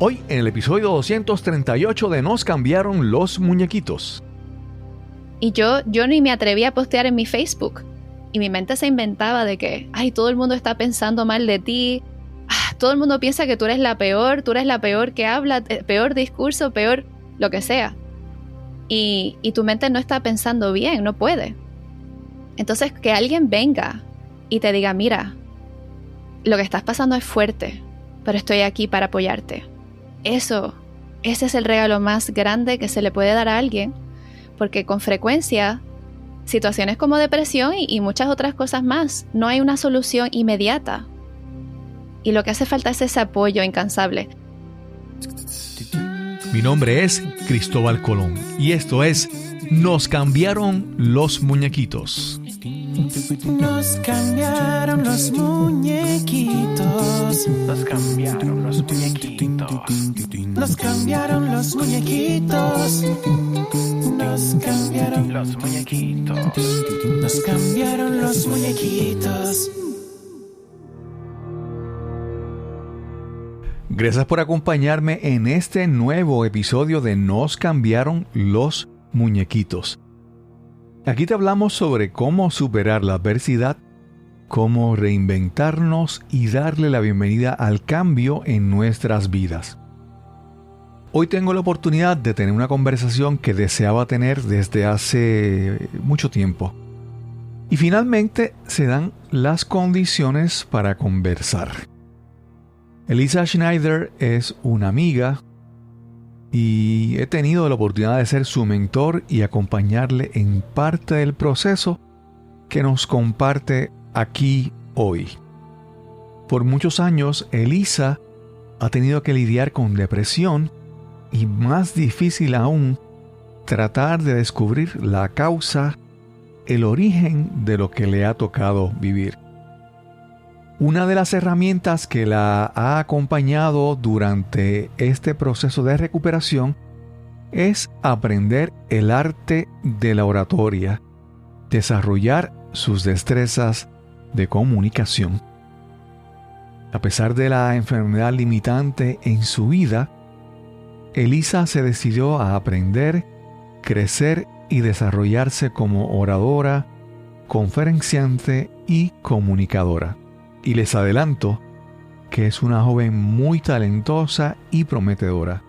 Hoy en el episodio 238 de Nos cambiaron los muñequitos. Y yo ni me atreví a postear en mi Facebook. Y mi mente se inventaba de que, ay, todo el mundo está pensando mal de ti. Todo el mundo piensa que tú eres la peor que habla, peor discurso, peor lo que sea. Y tu mente no está pensando bien, no puede. Entonces, que alguien venga y te diga, mira, lo que estás pasando es fuerte, pero estoy aquí para apoyarte. Ese es el regalo más grande que se le puede dar a alguien, porque con frecuencia, situaciones como depresión y muchas otras cosas más, no hay una solución inmediata. Y lo que hace falta es ese apoyo incansable. Mi nombre es Cristóbal Colón y esto es Nos cambiaron los muñequitos. Nos cambiaron los muñequitos. Nos cambiaron los muñequitos. Nos cambiaron los muñequitos. Nos cambiaron Los muñequitos. Nos cambiaron los muñequitos. Gracias por acompañarme en este nuevo episodio de Nos cambiaron los muñequitos. Aquí te hablamos sobre cómo superar la adversidad, cómo reinventarnos y darle la bienvenida al cambio en nuestras vidas. Hoy tengo la oportunidad de tener una conversación que deseaba tener desde hace mucho tiempo. Y finalmente se dan las condiciones para conversar. Elisa Schneider es una amiga y he tenido la oportunidad de ser su mentor y acompañarle en parte del proceso que nos comparte aquí hoy. Por muchos años, Elisa ha tenido que lidiar con depresión y, más difícil aún, tratar de descubrir la causa, el origen de lo que le ha tocado vivir. Una de las herramientas que la ha acompañado durante este proceso de recuperación es aprender el arte de la oratoria, desarrollar sus destrezas de comunicación. A pesar de la enfermedad limitante en su vida, Elisa se decidió a aprender, crecer y desarrollarse como oradora, conferenciante y comunicadora. Y les adelanto que es una joven muy talentosa y prometedora.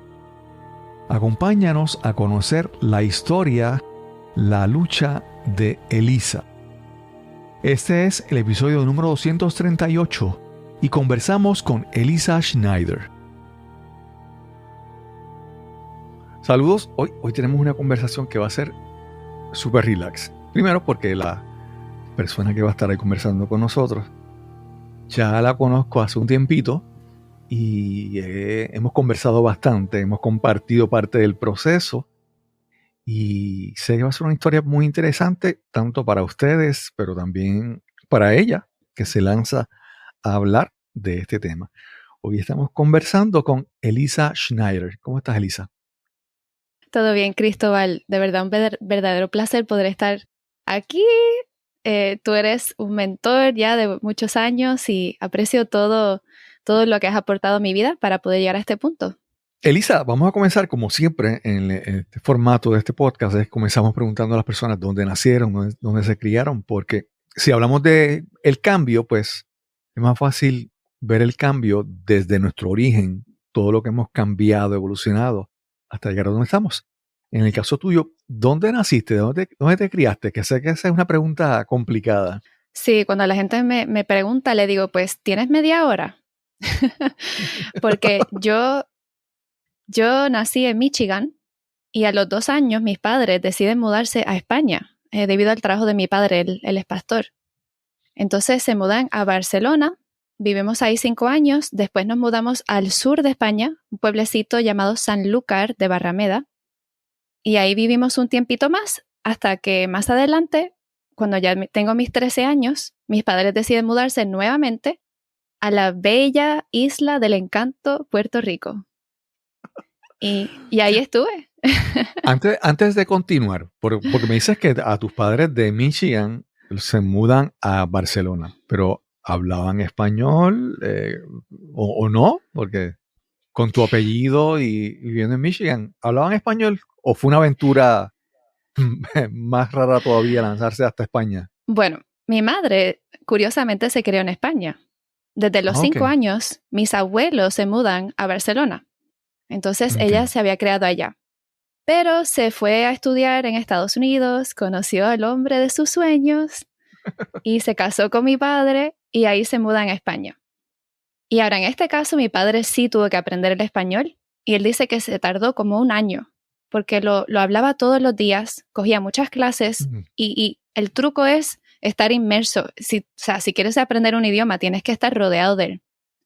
Acompáñanos a conocer la historia, la lucha de Elisa. Este es el episodio número 238 y conversamos con Elisa Schneider. Saludos, hoy tenemos una conversación que va a ser súper relax. Primero porque la persona que va a estar ahí conversando con nosotros ya la conozco hace un tiempito y hemos conversado bastante, hemos compartido parte del proceso y sé que va a ser una historia muy interesante tanto para ustedes, pero también para ella, que se lanza a hablar de este tema. Hoy estamos conversando con Elisa Schneider. ¿Cómo estás, Elisa? Todo bien, Cristóbal. De verdad, un verdadero placer poder estar aquí. Tú eres un mentor ya de muchos años y aprecio todo lo que has aportado a mi vida para poder llegar a este punto. Elisa, vamos a comenzar como siempre en este formato de este podcast. Comenzamos preguntando a las personas dónde nacieron, dónde se criaron, porque si hablamos de el cambio, pues es más fácil ver el cambio desde nuestro origen, todo lo que hemos cambiado, evolucionado, hasta llegar a donde estamos. En el caso tuyo, ¿dónde naciste? ¿Dónde te criaste? Que sé que esa es una pregunta complicada. Sí, cuando la gente me pregunta, le digo, pues, ¿tienes media hora? Porque yo nací en Michigan y a los 2 años mis padres deciden mudarse a España debido al trabajo de mi padre, él es pastor. Entonces se mudan a Barcelona, vivimos ahí 5 años, después nos mudamos al sur de España, un pueblecito llamado Sanlúcar de Barrameda, y ahí vivimos un tiempito más, hasta que más adelante, cuando ya tengo mis 13 años, mis padres deciden mudarse nuevamente a la bella isla del encanto, Puerto Rico. Y ahí estuve. Antes de continuar, porque me dices que a tus padres de Michigan se mudan a Barcelona, pero ¿hablaban español o no? Porque con tu apellido y viviendo en Michigan, ¿hablaban español o fue una aventura más rara todavía lanzarse hasta España? Bueno, mi madre curiosamente se crió en España. Desde los Ah, 5 ok. años, mis abuelos se mudan a Barcelona. Entonces Ok. ella se había creado allá. Pero se fue a estudiar en Estados Unidos, conoció al hombre de sus sueños y se casó con mi padre y ahí se mudan a España. Y ahora en este caso mi padre sí tuvo que aprender el español y él dice que se tardó como 1 año porque lo hablaba todos los días, cogía muchas clases Ujú. y el truco es estar inmerso. O sea, si quieres aprender un idioma tienes que estar rodeado de él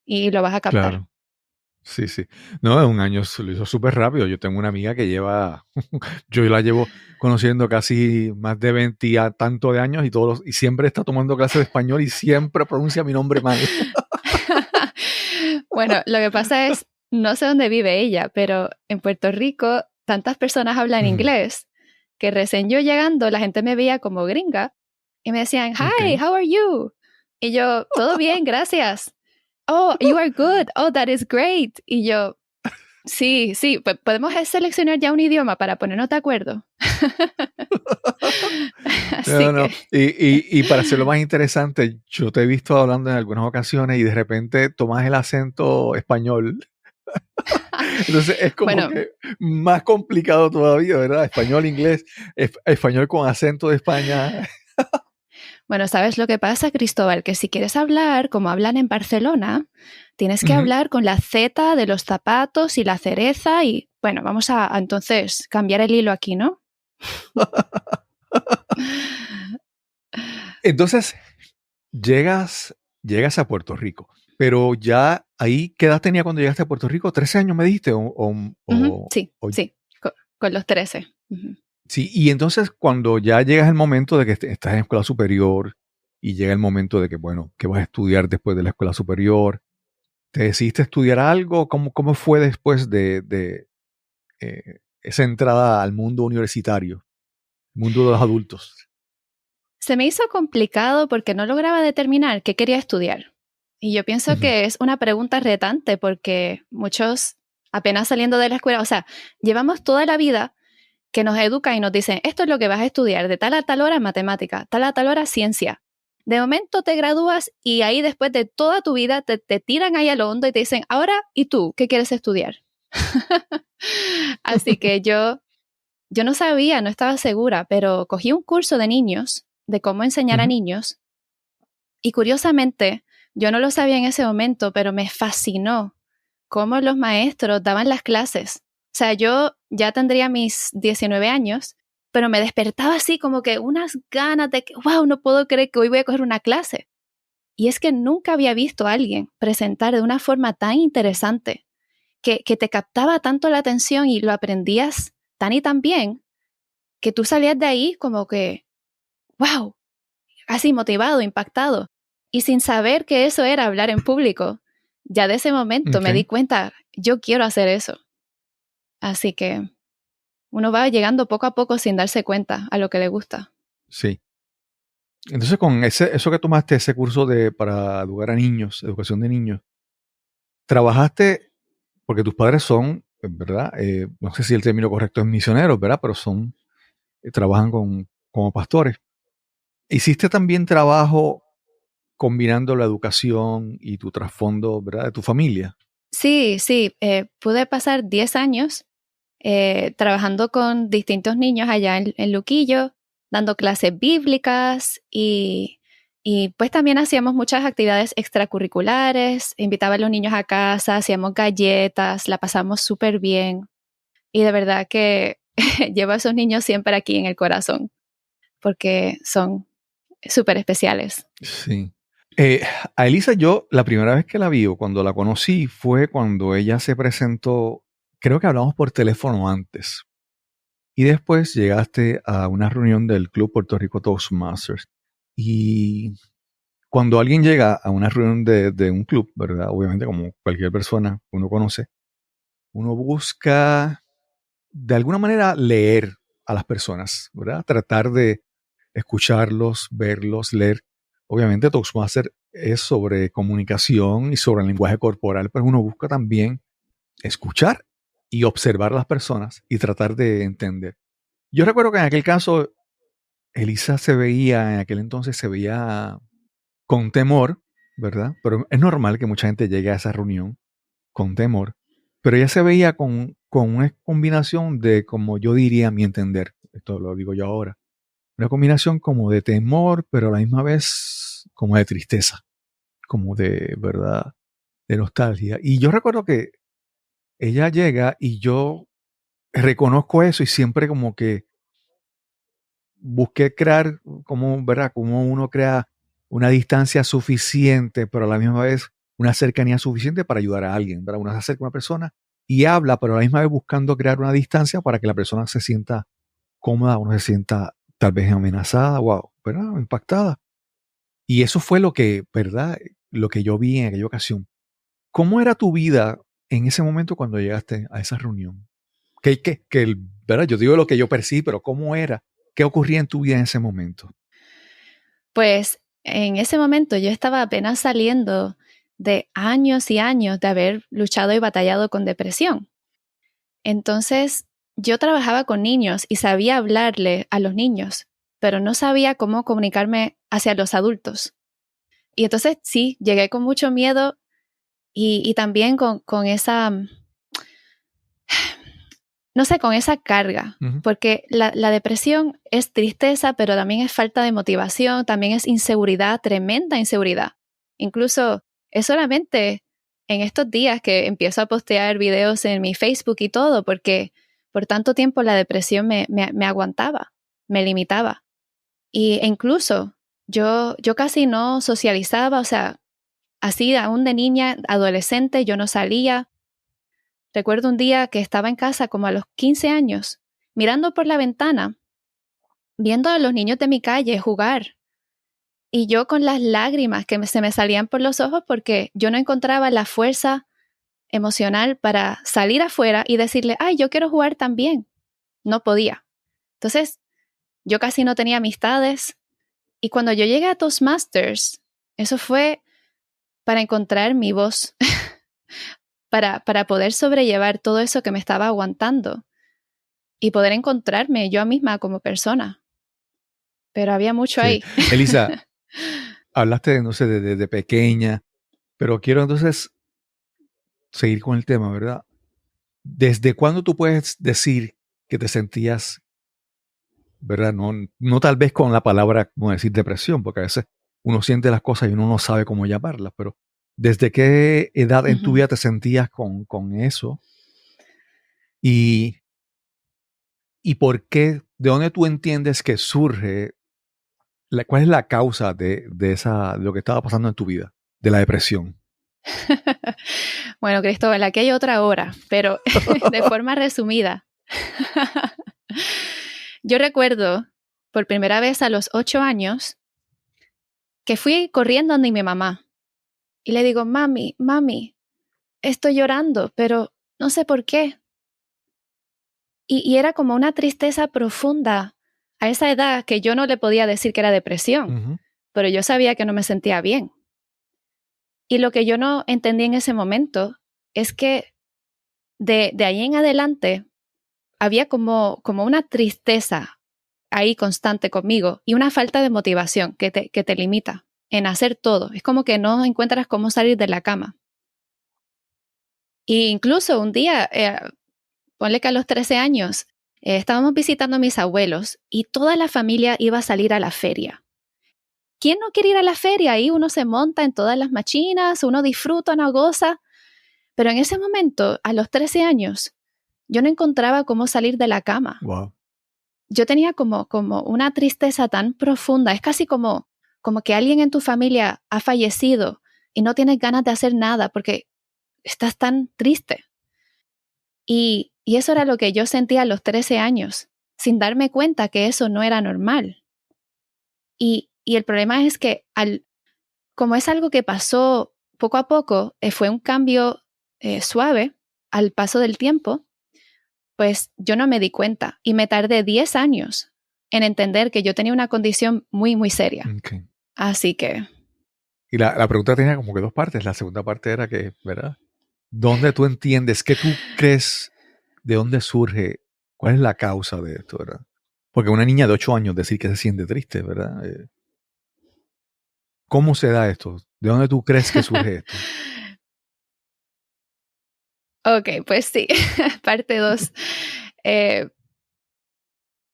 y lo vas a captar. Claro. Sí, sí. No, en 1 año se lo hizo súper rápido. Yo tengo una amiga que lleva, yo la llevo conociendo casi más de 20 y a tanto de años y siempre está tomando clases de español y siempre pronuncia mi nombre mal. Bueno, lo que pasa es, no sé dónde vive ella, pero en Puerto Rico tantas personas hablan Ujú. inglés que recién yo llegando la gente me veía como gringa y me decían, hi, Ok. how are you? Y yo, todo bien, gracias. Oh, you are good. Oh, that is great. Y yo, sí, podemos seleccionar ya un idioma para ponernos de acuerdo. Así No, no. que, Y para hacerlo más interesante, yo te he visto hablando en algunas ocasiones y de repente tomas el acento español. Entonces es como bueno, que más complicado todavía, ¿verdad? Español, inglés, español con acento de España. Bueno, ¿sabes lo que pasa, Cristóbal? Que si quieres hablar como hablan en Barcelona, tienes que Ujú. hablar con la Z de los zapatos y la cereza y, bueno, vamos a entonces cambiar el hilo aquí, ¿no? Entonces llegas a Puerto Rico, pero ya ahí, ¿qué edad tenía cuando llegaste a Puerto Rico? ¿13 años me dijiste? Sí, O- sí, con los 13. sí, y entonces cuando ya llegas el momento de que estás en escuela superior y llega el momento de que, bueno, ¿qué vas a estudiar después de la escuela superior? ¿Te decidiste estudiar algo? ¿Cómo fue después de esa entrada al mundo universitario, mundo de los adultos? Se me hizo complicado porque no lograba determinar qué quería estudiar. Y yo pienso Ujú. que es una pregunta retante porque muchos apenas saliendo de la escuela, o sea, llevamos toda la vida que nos educan y nos dicen, esto es lo que vas a estudiar, de tal a tal hora matemática, tal a tal hora ciencia. De momento te gradúas y ahí después de toda tu vida te tiran ahí a lo hondo y te dicen, ahora, ¿y tú qué quieres estudiar? Así que yo no sabía, no estaba segura, pero cogí un curso de niños, de cómo enseñar a Ujú. niños, y curiosamente, yo no lo sabía en ese momento, pero me fascinó cómo los maestros daban las clases. O sea, yo ya tendría mis 19 años, pero me despertaba así como que unas ganas de que, wow, no puedo creer que hoy voy a coger una clase. Y es que nunca había visto a alguien presentar de una forma tan interesante, que te captaba tanto la atención y lo aprendías tan y tan bien, que tú salías de ahí como que, wow, así motivado, impactado. Y sin saber que eso era hablar en público, ya de ese momento me di Ok. cuenta, yo quiero hacer eso. Así que uno va llegando poco a poco sin darse cuenta a lo que le gusta. Sí. Entonces, con eso que tomaste, ese curso para educar a niños, educación de niños, trabajaste, porque tus padres son, ¿verdad? No sé si el término correcto es misioneros, ¿verdad? Pero trabajan como pastores. ¿Hiciste también trabajo combinando la educación y tu trasfondo, ¿verdad? De tu familia. Sí, pude pasar 10 años trabajando con distintos niños allá en Luquillo, dando clases bíblicas y pues también hacíamos muchas actividades extracurriculares, invitaba a los niños a casa, hacíamos galletas, la pasamos súper bien y de verdad que llevo a esos niños siempre aquí en el corazón porque son súper especiales. Sí. A Elisa, yo la primera vez que la vi o cuando la conocí fue cuando ella se presentó, creo que hablamos por teléfono antes. Y después llegaste a una reunión del Club Puerto Rico Toastmasters. Y cuando alguien llega a una reunión de un club, ¿verdad? Obviamente, como cualquier persona que uno conoce, uno busca de alguna manera leer a las personas, ¿verdad? Tratar de escucharlos, verlos, leer. Obviamente Toastmaster es sobre comunicación y sobre el lenguaje corporal, pero uno busca también escuchar y observar a las personas y tratar de entender. Yo recuerdo que en aquel caso, Elisa en aquel entonces se veía con temor, ¿verdad? Pero es normal que mucha gente llegue a esa reunión con temor. Pero ella se veía con una combinación de, como yo diría a mi entender, esto lo digo yo ahora, una combinación como de temor, pero a la misma vez como de tristeza, como de, ¿verdad? De nostalgia. Y yo recuerdo que ella llega y yo reconozco eso y siempre como que busqué crear, como, ¿verdad? Como uno crea una distancia suficiente, pero a la misma vez una cercanía suficiente para ayudar a alguien, ¿verdad? Uno se acerca a una persona y habla, pero a la misma vez buscando crear una distancia para que la persona se sienta cómoda, uno se sienta tal vez amenazada, wow, ¿verdad? Impactada. Y eso fue lo que, ¿verdad? Lo que yo vi en aquella ocasión. ¿Cómo era tu vida en ese momento cuando llegaste a esa reunión? ¿Verdad? Yo digo lo que yo percibí, pero ¿cómo era? ¿Qué ocurría en tu vida en ese momento? Pues en ese momento yo estaba apenas saliendo de años y años de haber luchado y batallado con depresión. Entonces yo trabajaba con niños y sabía hablarle a los niños, pero no sabía cómo comunicarme hacia los adultos. Y entonces sí, llegué con mucho miedo y también con esa, no sé, con esa carga, porque la depresión es tristeza, pero también es falta de motivación, también es inseguridad, tremenda inseguridad. Incluso es solamente en estos días que empiezo a postear videos en mi Facebook y todo, porque por tanto tiempo la depresión me aguantaba, me limitaba. E incluso yo casi no socializaba, o sea, así aún de niña, adolescente, yo no salía. Recuerdo un día que estaba en casa como a los 15 años, mirando por la ventana, viendo a los niños de mi calle jugar. Y yo con las lágrimas que se me salían por los ojos porque yo no encontraba la fuerza emocional para salir afuera y decirle, ay, yo quiero jugar también. No podía. Entonces, yo casi no tenía amistades. Y cuando yo llegué a Toastmasters, eso fue para encontrar mi voz, para poder sobrellevar todo eso que me estaba aguantando y poder encontrarme yo misma como persona. Pero había mucho ahí. Elisa, hablaste, no sé, de pequeña, pero quiero entonces seguir con el tema, ¿verdad? ¿Desde cuándo tú puedes decir que te sentías, ¿verdad? No tal vez con la palabra, como decir depresión, porque a veces uno siente las cosas y uno no sabe cómo llamarlas, pero ¿desde qué edad en tu vida te sentías con eso? Y por qué, de dónde tú entiendes que surge, cuál es la causa de lo que estaba pasando en tu vida, de la depresión? Bueno, Cristóbal, aquí hay otra hora, pero de forma resumida. Yo recuerdo por primera vez a los 8 años que fui corriendo donde mi mamá y le digo, mami, estoy llorando, pero no sé por qué. Y era como una tristeza profunda a esa edad que yo no le podía decir que era depresión, pero yo sabía que no me sentía bien. Y lo que yo no entendí en ese momento es que de ahí en adelante había como una tristeza ahí constante conmigo y una falta de motivación que te limita en hacer todo. Es como que no encuentras cómo salir de la cama. Y incluso un día, ponle que a los 13 años, estábamos visitando a mis abuelos y toda la familia iba a salir a la feria. ¿Quién no quiere ir a la feria? Ahí uno se monta en todas las machinas, uno disfruta, uno goza. Pero en ese momento, a los 13 años, yo no encontraba cómo salir de la cama. Wow. Yo tenía como una tristeza tan profunda. Es casi como que alguien en tu familia ha fallecido y no tienes ganas de hacer nada porque estás tan triste. Y eso era lo que yo sentía a los 13 años, sin darme cuenta que eso no era normal. Y el problema es que como es algo que pasó poco a poco, fue un cambio suave al paso del tiempo, pues yo no me di cuenta y me tardé 10 años en entender que yo tenía una condición muy, muy seria. Okay. Así que... Y la pregunta tenía como que dos partes. La segunda parte era que, ¿verdad? ¿Dónde tú entiendes? ¿Qué tú crees? ¿De dónde surge? ¿Cuál es la causa de esto, verdad? Porque una niña de 8 años decir que se siente triste, ¿verdad? ¿Cómo se da esto? ¿De dónde tú crees que surge esto? Ok, pues sí, parte 2.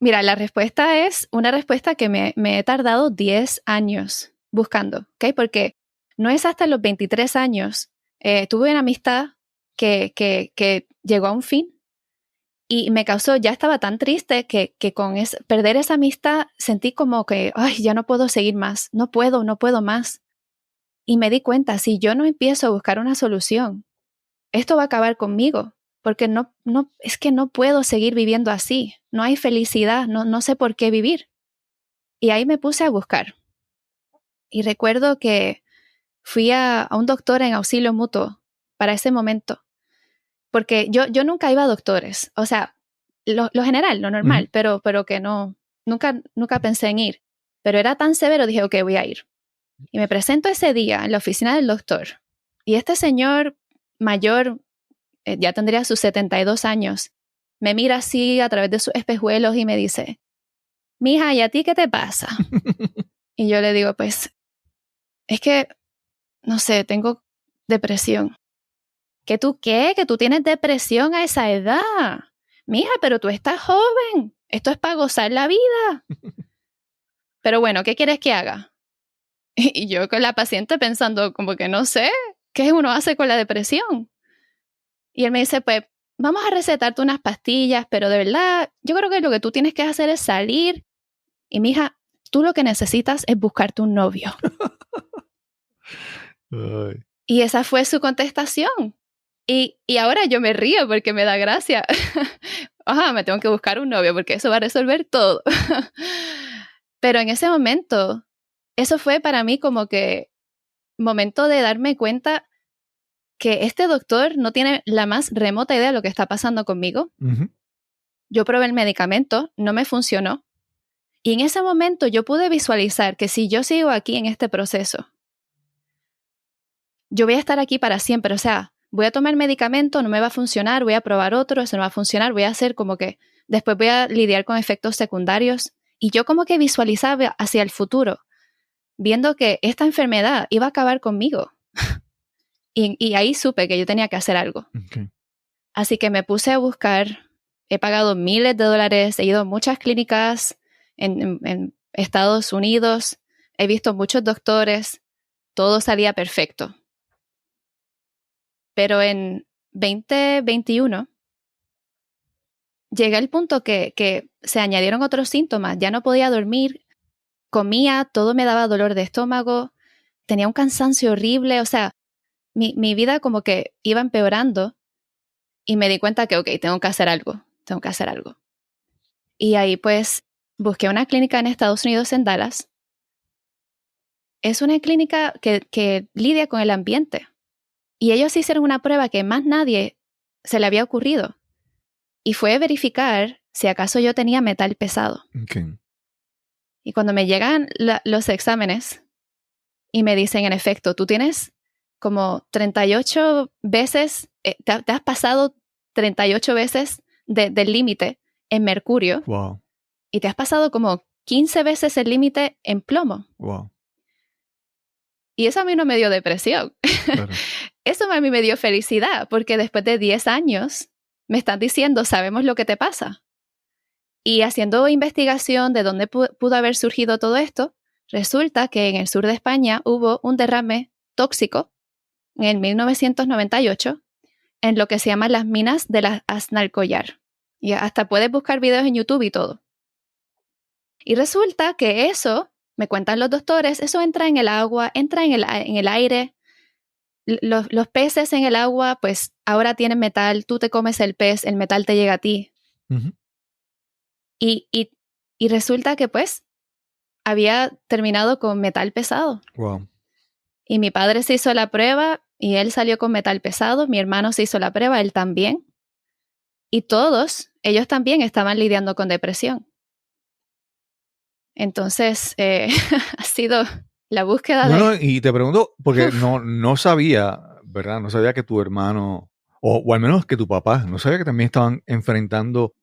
Mira, la respuesta es una respuesta que me he tardado 10 años buscando, ¿ok? Porque no es hasta los 23 años. Tuve una amistad que llegó a un fin y me causó, ya estaba tan triste que con perder esa amistad sentí como que, ay, ya no puedo seguir más, no puedo más. Y me di cuenta, si yo no empiezo a buscar una solución, esto va a acabar conmigo. Porque es que no puedo seguir viviendo así. No hay felicidad, no sé por qué vivir. Y ahí me puse a buscar. Y recuerdo que fui a un doctor en auxilio mutuo para ese momento. Porque yo nunca iba a doctores. O sea, lo general, lo normal, pero que nunca pensé en ir. Pero era tan severo, dije, ok, voy a ir. Y me presento ese día en la oficina del doctor. Y este señor mayor, ya tendría sus 72 años, me mira así a través de sus espejuelos y me dice, mija, ¿y a ti qué te pasa? Y yo le digo, pues, es que, no sé, tengo depresión. ¿Que tú qué? ¿Que tú tienes depresión a esa edad? Mija, pero tú estás joven. Esto es para gozar la vida. Pero bueno, ¿qué quieres que haga? Y yo con la paciente pensando como que no sé, ¿qué uno hace con la depresión? Y él me dice, pues, vamos a recetarte unas pastillas, pero de verdad, yo creo que lo que tú tienes que hacer es salir. Y mija, tú lo que necesitas es buscarte un novio. Ay. Y esa fue su contestación. Y ahora yo me río porque me da gracia. Ajá, me tengo que buscar un novio porque eso va a resolver todo. Pero en ese momento, eso fue para mí como que momento de darme cuenta que este doctor no tiene la más remota idea de lo que está pasando conmigo. Uh-huh. Yo probé el medicamento, no me funcionó. Y en ese momento yo pude visualizar que si yo sigo aquí en este proceso, yo voy a estar aquí para siempre. O sea, voy a tomar medicamento, no me va a funcionar, voy a probar otro, eso no va a funcionar, voy a hacer como que después voy a lidiar con efectos secundarios. Y yo como que visualizaba hacia el futuro, viendo que esta enfermedad iba a acabar conmigo. Y ahí supe que yo tenía que hacer algo. Okay. Así que me puse a buscar, he pagado miles de dólares, he ido a muchas clínicas en Estados Unidos, he visto muchos doctores, todo salía perfecto. Pero en 2021 llegué al punto que se añadieron otros síntomas, ya no podía dormir, comía, todo me daba dolor de estómago, tenía un cansancio horrible, o sea, mi vida como que iba empeorando y me di cuenta que, ok, tengo que hacer algo. Y ahí pues busqué una clínica en Estados Unidos, en Dallas. Es una clínica que lidia con el ambiente. Y ellos hicieron una prueba que más nadie se le había ocurrido. Y fue verificar si acaso yo tenía metal pesado. Okay. Y cuando me llegan los exámenes y me dicen, en efecto, tú tienes como 38 veces, te has pasado 38 veces del límite en mercurio. Wow. Y te has pasado como 15 veces el límite en plomo. Wow. Y eso a mí no me dio depresión. Claro. Eso a mí me dio felicidad, porque después de 10 años me están diciendo, sabemos lo que te pasa. Y haciendo investigación de dónde pudo haber surgido todo esto, resulta que en el sur de España hubo un derrame tóxico en 1998 en lo que se llaman las minas de las Aznalcóllar. Y hasta puedes buscar videos en YouTube y todo. Y resulta que eso, me cuentan los doctores, eso entra en el agua, entra en el aire. Los peces en el agua, pues ahora tienen metal, tú te comes el pez, el metal te llega a ti. Uh-huh. Y resulta que pues había terminado con metal pesado. Wow. Y mi padre se hizo la prueba y él salió con metal pesado, mi hermano se hizo la prueba, él también. Y todos, ellos también estaban lidiando con depresión. Entonces, ha sido la búsqueda No, y te pregunto, porque no sabía, ¿verdad? No sabía que tu hermano, o al menos que tu papá, no sabía que también estaban enfrentando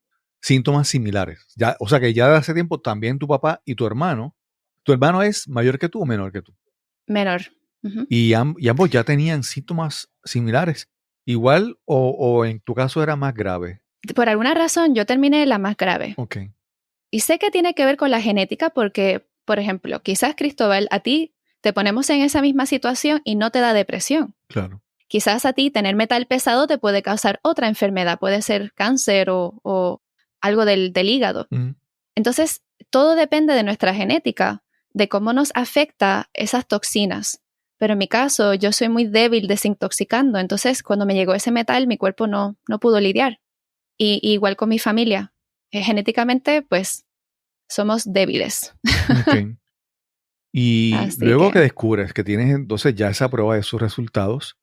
síntomas similares. Ya, o sea que ya de hace tiempo también tu papá y tu hermano es mayor que tú o menor que tú. Menor. Ujú. Y ambos ya tenían síntomas similares. Igual o en tu caso era más grave. Por alguna razón yo terminé la más grave. Ok, Y sé que tiene que ver con la genética porque, por ejemplo, quizás Cristóbal, a ti te ponemos en esa misma situación y no te da depresión. claro. Quizás a ti tener metal pesado te puede causar otra enfermedad, puede ser cáncer o algo del hígado. Ujú. Entonces, todo depende de nuestra genética, de cómo nos afecta esas toxinas. Pero en mi caso, yo soy muy débil desintoxicando, entonces cuando me llegó ese metal, mi cuerpo no pudo lidiar. Y igual con mi familia. Genéticamente, pues, somos débiles. Ok. Y Así luego que que, descubres que tienes entonces ya esa prueba de sus resultados,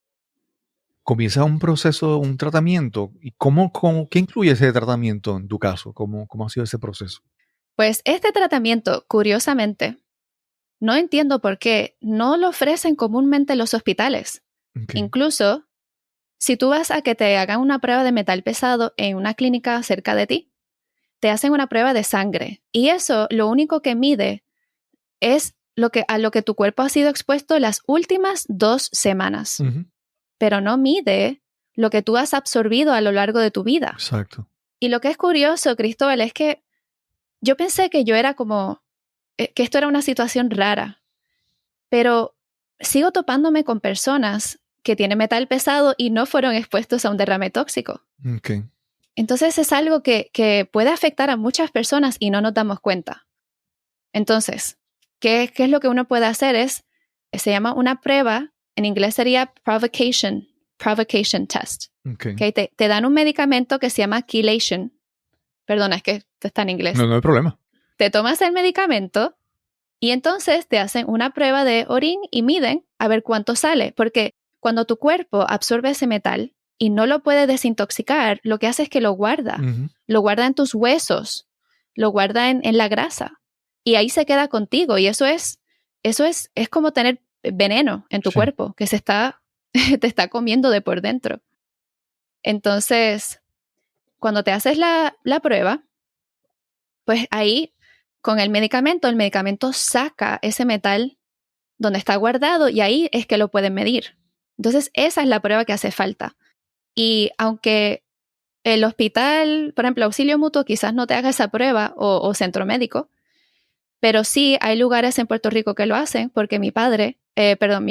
comienza un proceso, un tratamiento. ¿Y qué incluye ese tratamiento en tu caso? ¿Cómo ha sido ese proceso? pues este tratamiento, curiosamente, no entiendo por qué no lo ofrecen comúnmente en los hospitales. Ok. Incluso, si tú vas a que te hagan una prueba de metal pesado en una clínica cerca de ti, te hacen una prueba de sangre. Y eso lo único que mide es a lo que tu cuerpo ha sido expuesto las últimas 2 semanas. Ujú. Pero no mide lo que tú has absorbido a lo largo de tu vida. Exacto. Y lo que es curioso, Cristóbal, es que yo pensé que yo era que esto era una situación rara, pero sigo topándome con personas que tienen metal pesado y no fueron expuestos a un derrame tóxico. Ok. Entonces es algo que puede afectar a muchas personas y no nos damos cuenta. Entonces, ¿qué es lo que uno puede hacer? Se llama una prueba, en inglés sería provocation test. Ok. ¿Okay? Te dan un medicamento que se llama chelation. Perdona, es que esto está en inglés. No hay problema. Te tomas el medicamento y entonces te hacen una prueba de orín y miden a ver cuánto sale. Porque cuando tu cuerpo absorbe ese metal y no lo puede desintoxicar, lo que hace es que lo guarda. Ujú. Lo guarda en tus huesos, lo guarda en la grasa. Y ahí se queda contigo. Y eso es como tener veneno en tu Sí. cuerpo que te está comiendo de por dentro. Entonces, cuando te haces la prueba, pues ahí con el medicamento saca ese metal donde está guardado y ahí es que lo pueden medir. Entonces, esa es la prueba que hace falta. Y aunque el hospital, por ejemplo, Auxilio Mutuo, quizás no te haga esa prueba o centro médico, pero sí hay lugares en Puerto Rico que lo hacen porque mi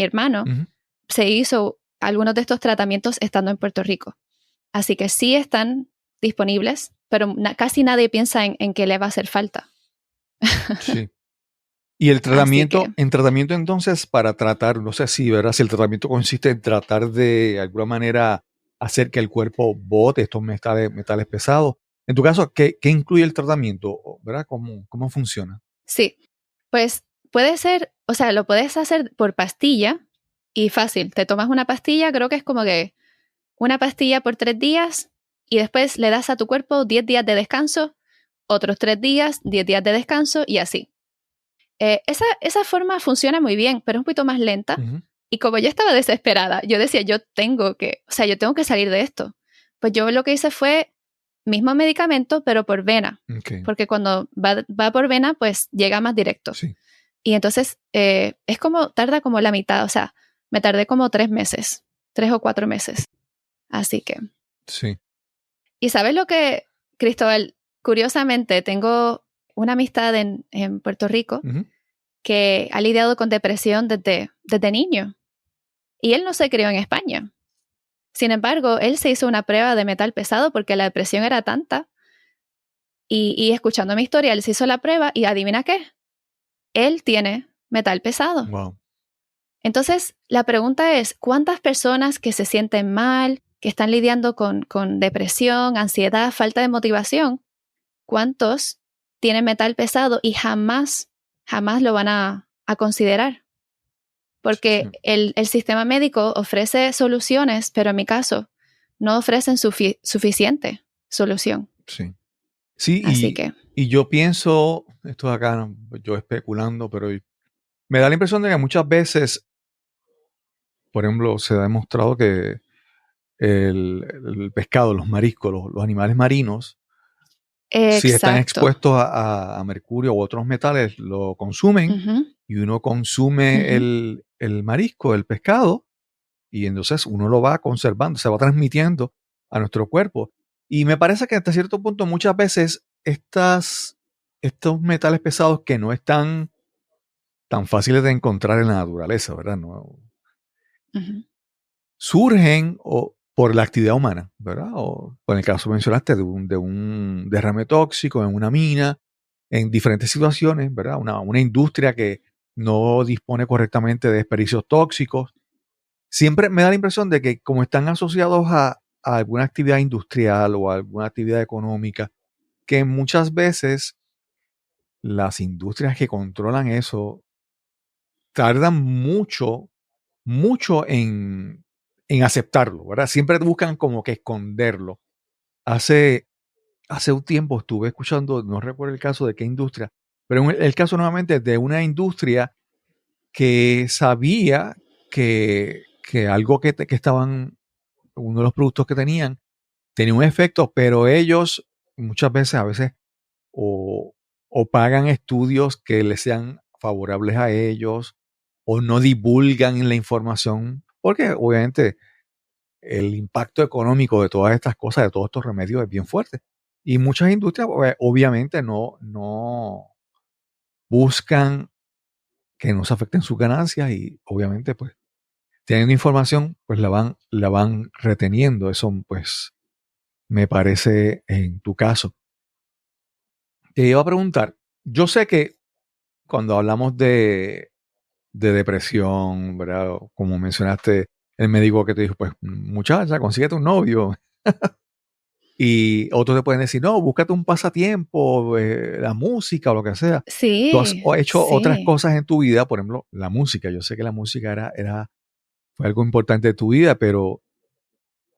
hermano, Ujú. se hizo algunos de estos tratamientos estando en Puerto Rico. Así que sí están disponibles, pero casi nadie piensa en que le va a hacer falta. Sí. Y el Así que tratamiento entonces para tratar, no sé si, ¿verdad? Si el tratamiento consiste en tratar de alguna manera hacer que el cuerpo bote estos metales pesados. En tu caso, ¿qué incluye el tratamiento? ¿Verdad? ¿Cómo funciona? sí, pues puede ser, o sea, lo puedes hacer por pastilla y fácil. Te tomas una pastilla, creo que es como que una pastilla por 3 días y después le das a tu cuerpo 10 días de descanso, otros 3 días, 10 días de descanso y así. Esa forma funciona muy bien, pero es un poquito más lenta. Ujú. Y como yo estaba desesperada, yo decía, yo tengo que salir de esto. Pues yo lo que hice fue mismo medicamento, pero por vena. Ok. Porque cuando va por vena, pues llega más directo. Sí. Y entonces tarda como la mitad, o sea, me tardé como 3 meses, 3 o 4 meses. Así que. Sí. ¿Y sabes lo que, Cristóbal? Curiosamente, tengo una amistad en Puerto Rico Ujú. que ha lidiado con depresión desde niño. Y él no se crió en España. Sin embargo, él se hizo una prueba de metal pesado porque la depresión era tanta. Y escuchando mi historia, él se hizo la prueba y adivina qué, él tiene metal pesado. Wow. Entonces, la pregunta es, ¿cuántas personas que se sienten mal, que están lidiando con depresión, ansiedad, falta de motivación, cuántos tienen metal pesado y jamás lo van a considerar? Porque Sí. el sistema médico ofrece soluciones, pero en mi caso no ofrecen suficiente solución. Sí. Sí, Así que, y yo pienso, esto de acá, yo especulando, pero me da la impresión de que muchas veces por ejemplo, se ha demostrado que el pescado, los mariscos, los animales marinos, si están Exacto. expuestos a mercurio u otros metales, lo consumen Ujú, y uno consume ujú. el marisco, el pescado, y entonces uno lo va conservando, se va transmitiendo a nuestro cuerpo. Y me parece que hasta cierto punto muchas veces estos metales pesados que no están tan fáciles de encontrar en la naturaleza, ¿verdad? No, Ujú. surgen por la actividad humana, ¿verdad? O en el caso mencionaste de un derrame tóxico en una mina, en diferentes situaciones, ¿verdad? Una industria que no dispone correctamente de desperdicios tóxicos. Siempre me da la impresión de que como están asociados a alguna actividad industrial o a alguna actividad económica, que muchas veces las industrias que controlan eso tardan mucho en aceptarlo, ¿verdad? Siempre buscan como que esconderlo. Hace, hace un tiempo estuve escuchando, no recuerdo el caso de qué industria, pero el caso nuevamente de una industria que sabía que algo que estaban, uno de los productos que tenían, tenía un efecto, pero ellos muchas veces, a veces, o, o pagan estudios que les sean favorables a ellos, o no divulgan la información, porque obviamente el impacto económico de todas estas cosas, de todos estos remedios es bien fuerte. Y muchas industrias obviamente no buscan que no se afecten sus ganancias y obviamente pues teniendo información pues la van reteniendo. Eso pues me parece en tu caso. Te iba a preguntar, yo sé que cuando hablamos de depresión, ¿verdad? Como mencionaste, el médico que te dijo, pues muchacha, consíguete un novio. Y otros te pueden decir, no, búscate un pasatiempo, la música o lo que sea. Tú has Sí, hecho otras sí. cosas en tu vida, por ejemplo, la música. Yo sé que la música fue algo importante de tu vida, pero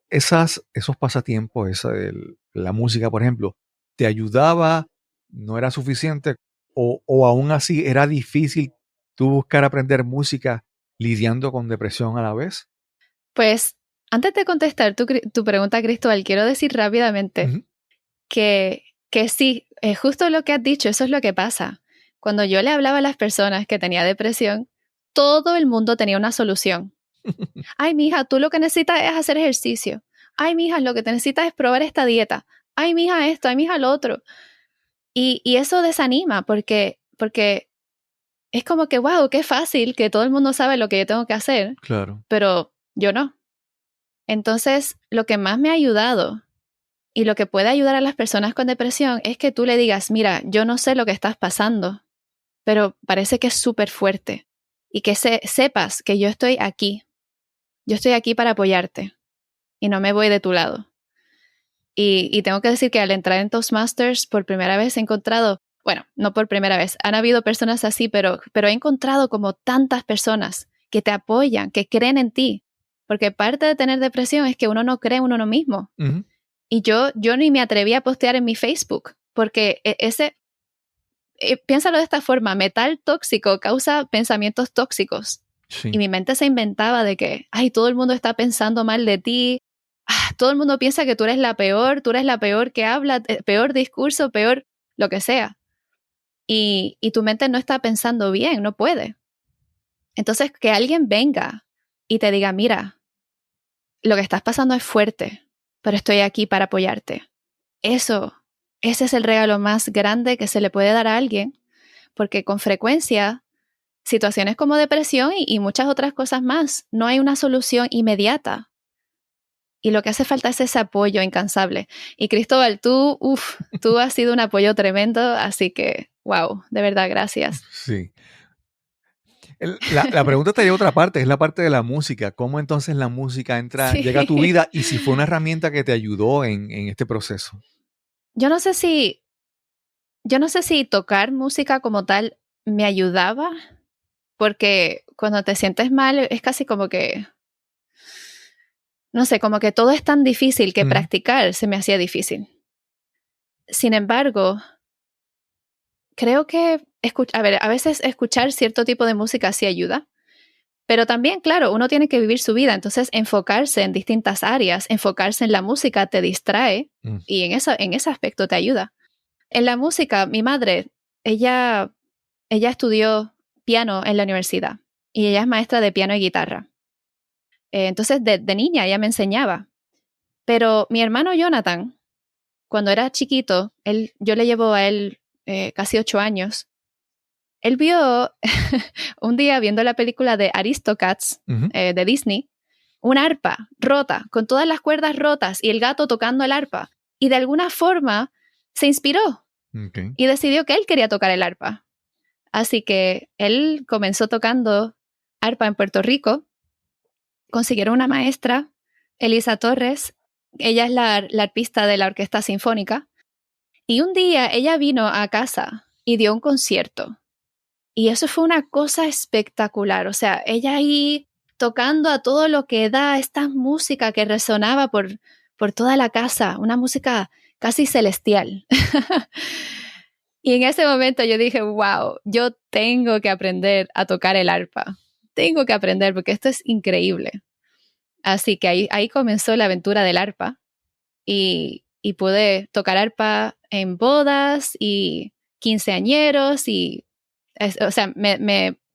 esos pasatiempos, la música, por ejemplo, ¿te ayudaba? ¿No era suficiente? ¿O aún así era difícil tú buscar aprender música lidiando con depresión a la vez? Pues antes de contestar tu pregunta, Cristóbal, quiero decir rápidamente Ujú. que sí, justo lo que has dicho, eso es lo que pasa. Cuando yo le hablaba a las personas que tenía depresión, todo el mundo tenía una solución. Ay, mija, tú lo que necesitas es hacer ejercicio. Ay, mija, lo que te necesitas es probar esta dieta. Ay, mija, esto, ay, mija, lo otro. Y eso desanima porque es como que, wow, qué fácil que todo el mundo sabe lo que yo tengo que hacer, Claro. pero yo no. Entonces, lo que más me ha ayudado y lo que puede ayudar a las personas con depresión es que tú le digas, mira, yo no sé lo que estás pasando, pero parece que es súper fuerte y que sepas que yo estoy aquí. Yo estoy aquí para apoyarte y no me voy de tu lado. Y tengo que decir que al entrar en Toastmasters por primera vez he encontrado, bueno, no por primera vez, han habido personas así, pero he encontrado como tantas personas que te apoyan, que creen en ti. Porque parte de tener depresión es que uno no cree en uno mismo. Ujú. Y yo ni me atreví a postear en mi Facebook, porque piénsalo de esta forma, metal tóxico causa pensamientos tóxicos. Y Sí. mi mente se inventaba de que, ay, todo el mundo está pensando mal de ti, todo el mundo piensa que tú eres la peor que habla, peor discurso, peor lo que sea. Y tu mente no está pensando bien, no puede. Entonces, que alguien venga y te diga, mira, lo que estás pasando es fuerte, pero estoy aquí para apoyarte. Ese es el regalo más grande que se le puede dar a alguien, porque con frecuencia situaciones como depresión y muchas otras cosas más, no hay una solución inmediata. Y lo que hace falta es ese apoyo incansable. Y Cristóbal, tú has sido un apoyo tremendo, así que, wow, de verdad, gracias. Sí. La pregunta te lleva a otra parte, es la parte de la música. ¿Cómo entonces la música llega a tu Sí. vida y si fue una herramienta que te ayudó en este proceso? Yo no sé si, yo no sé si tocar música como tal me ayudaba, porque cuando te sientes mal es casi como que, no sé, como que todo es tan difícil que Ujú. practicar se me hacía difícil. Sin embargo, creo que, a ver, a veces escuchar cierto tipo de música sí ayuda, Pero también, claro, uno tiene que vivir su vida, entonces enfocarse en distintas áreas, enfocarse en la música te distrae y en ese aspecto te ayuda. En la música, mi madre, ella estudió piano en la universidad y ella es maestra de piano y guitarra. Entonces, de niña ella me enseñaba. Pero mi hermano Jonathan, cuando era chiquito, yo le llevo a él casi 8 años. Él vio un día viendo la película de Aristocats de Disney, una arpa rota, con todas las cuerdas rotas y el gato tocando el arpa. Y de alguna forma se inspiró y decidió que él quería tocar el arpa. Así que él comenzó tocando arpa en Puerto Rico. Consiguieron una maestra, Elisa Torres. Ella es la arpista de la Orquesta Sinfónica. Y un día ella vino a casa y dio un concierto. Y eso fue una cosa espectacular. O sea, ella ahí tocando a todo lo que da esta música que resonaba por toda la casa. Una música casi celestial. Y en ese momento yo dije, wow, yo tengo que aprender a tocar el arpa. Tengo que aprender porque esto es increíble. Así que ahí comenzó la aventura del arpa. Y pude tocar arpa en bodas y quinceañeros y o sea,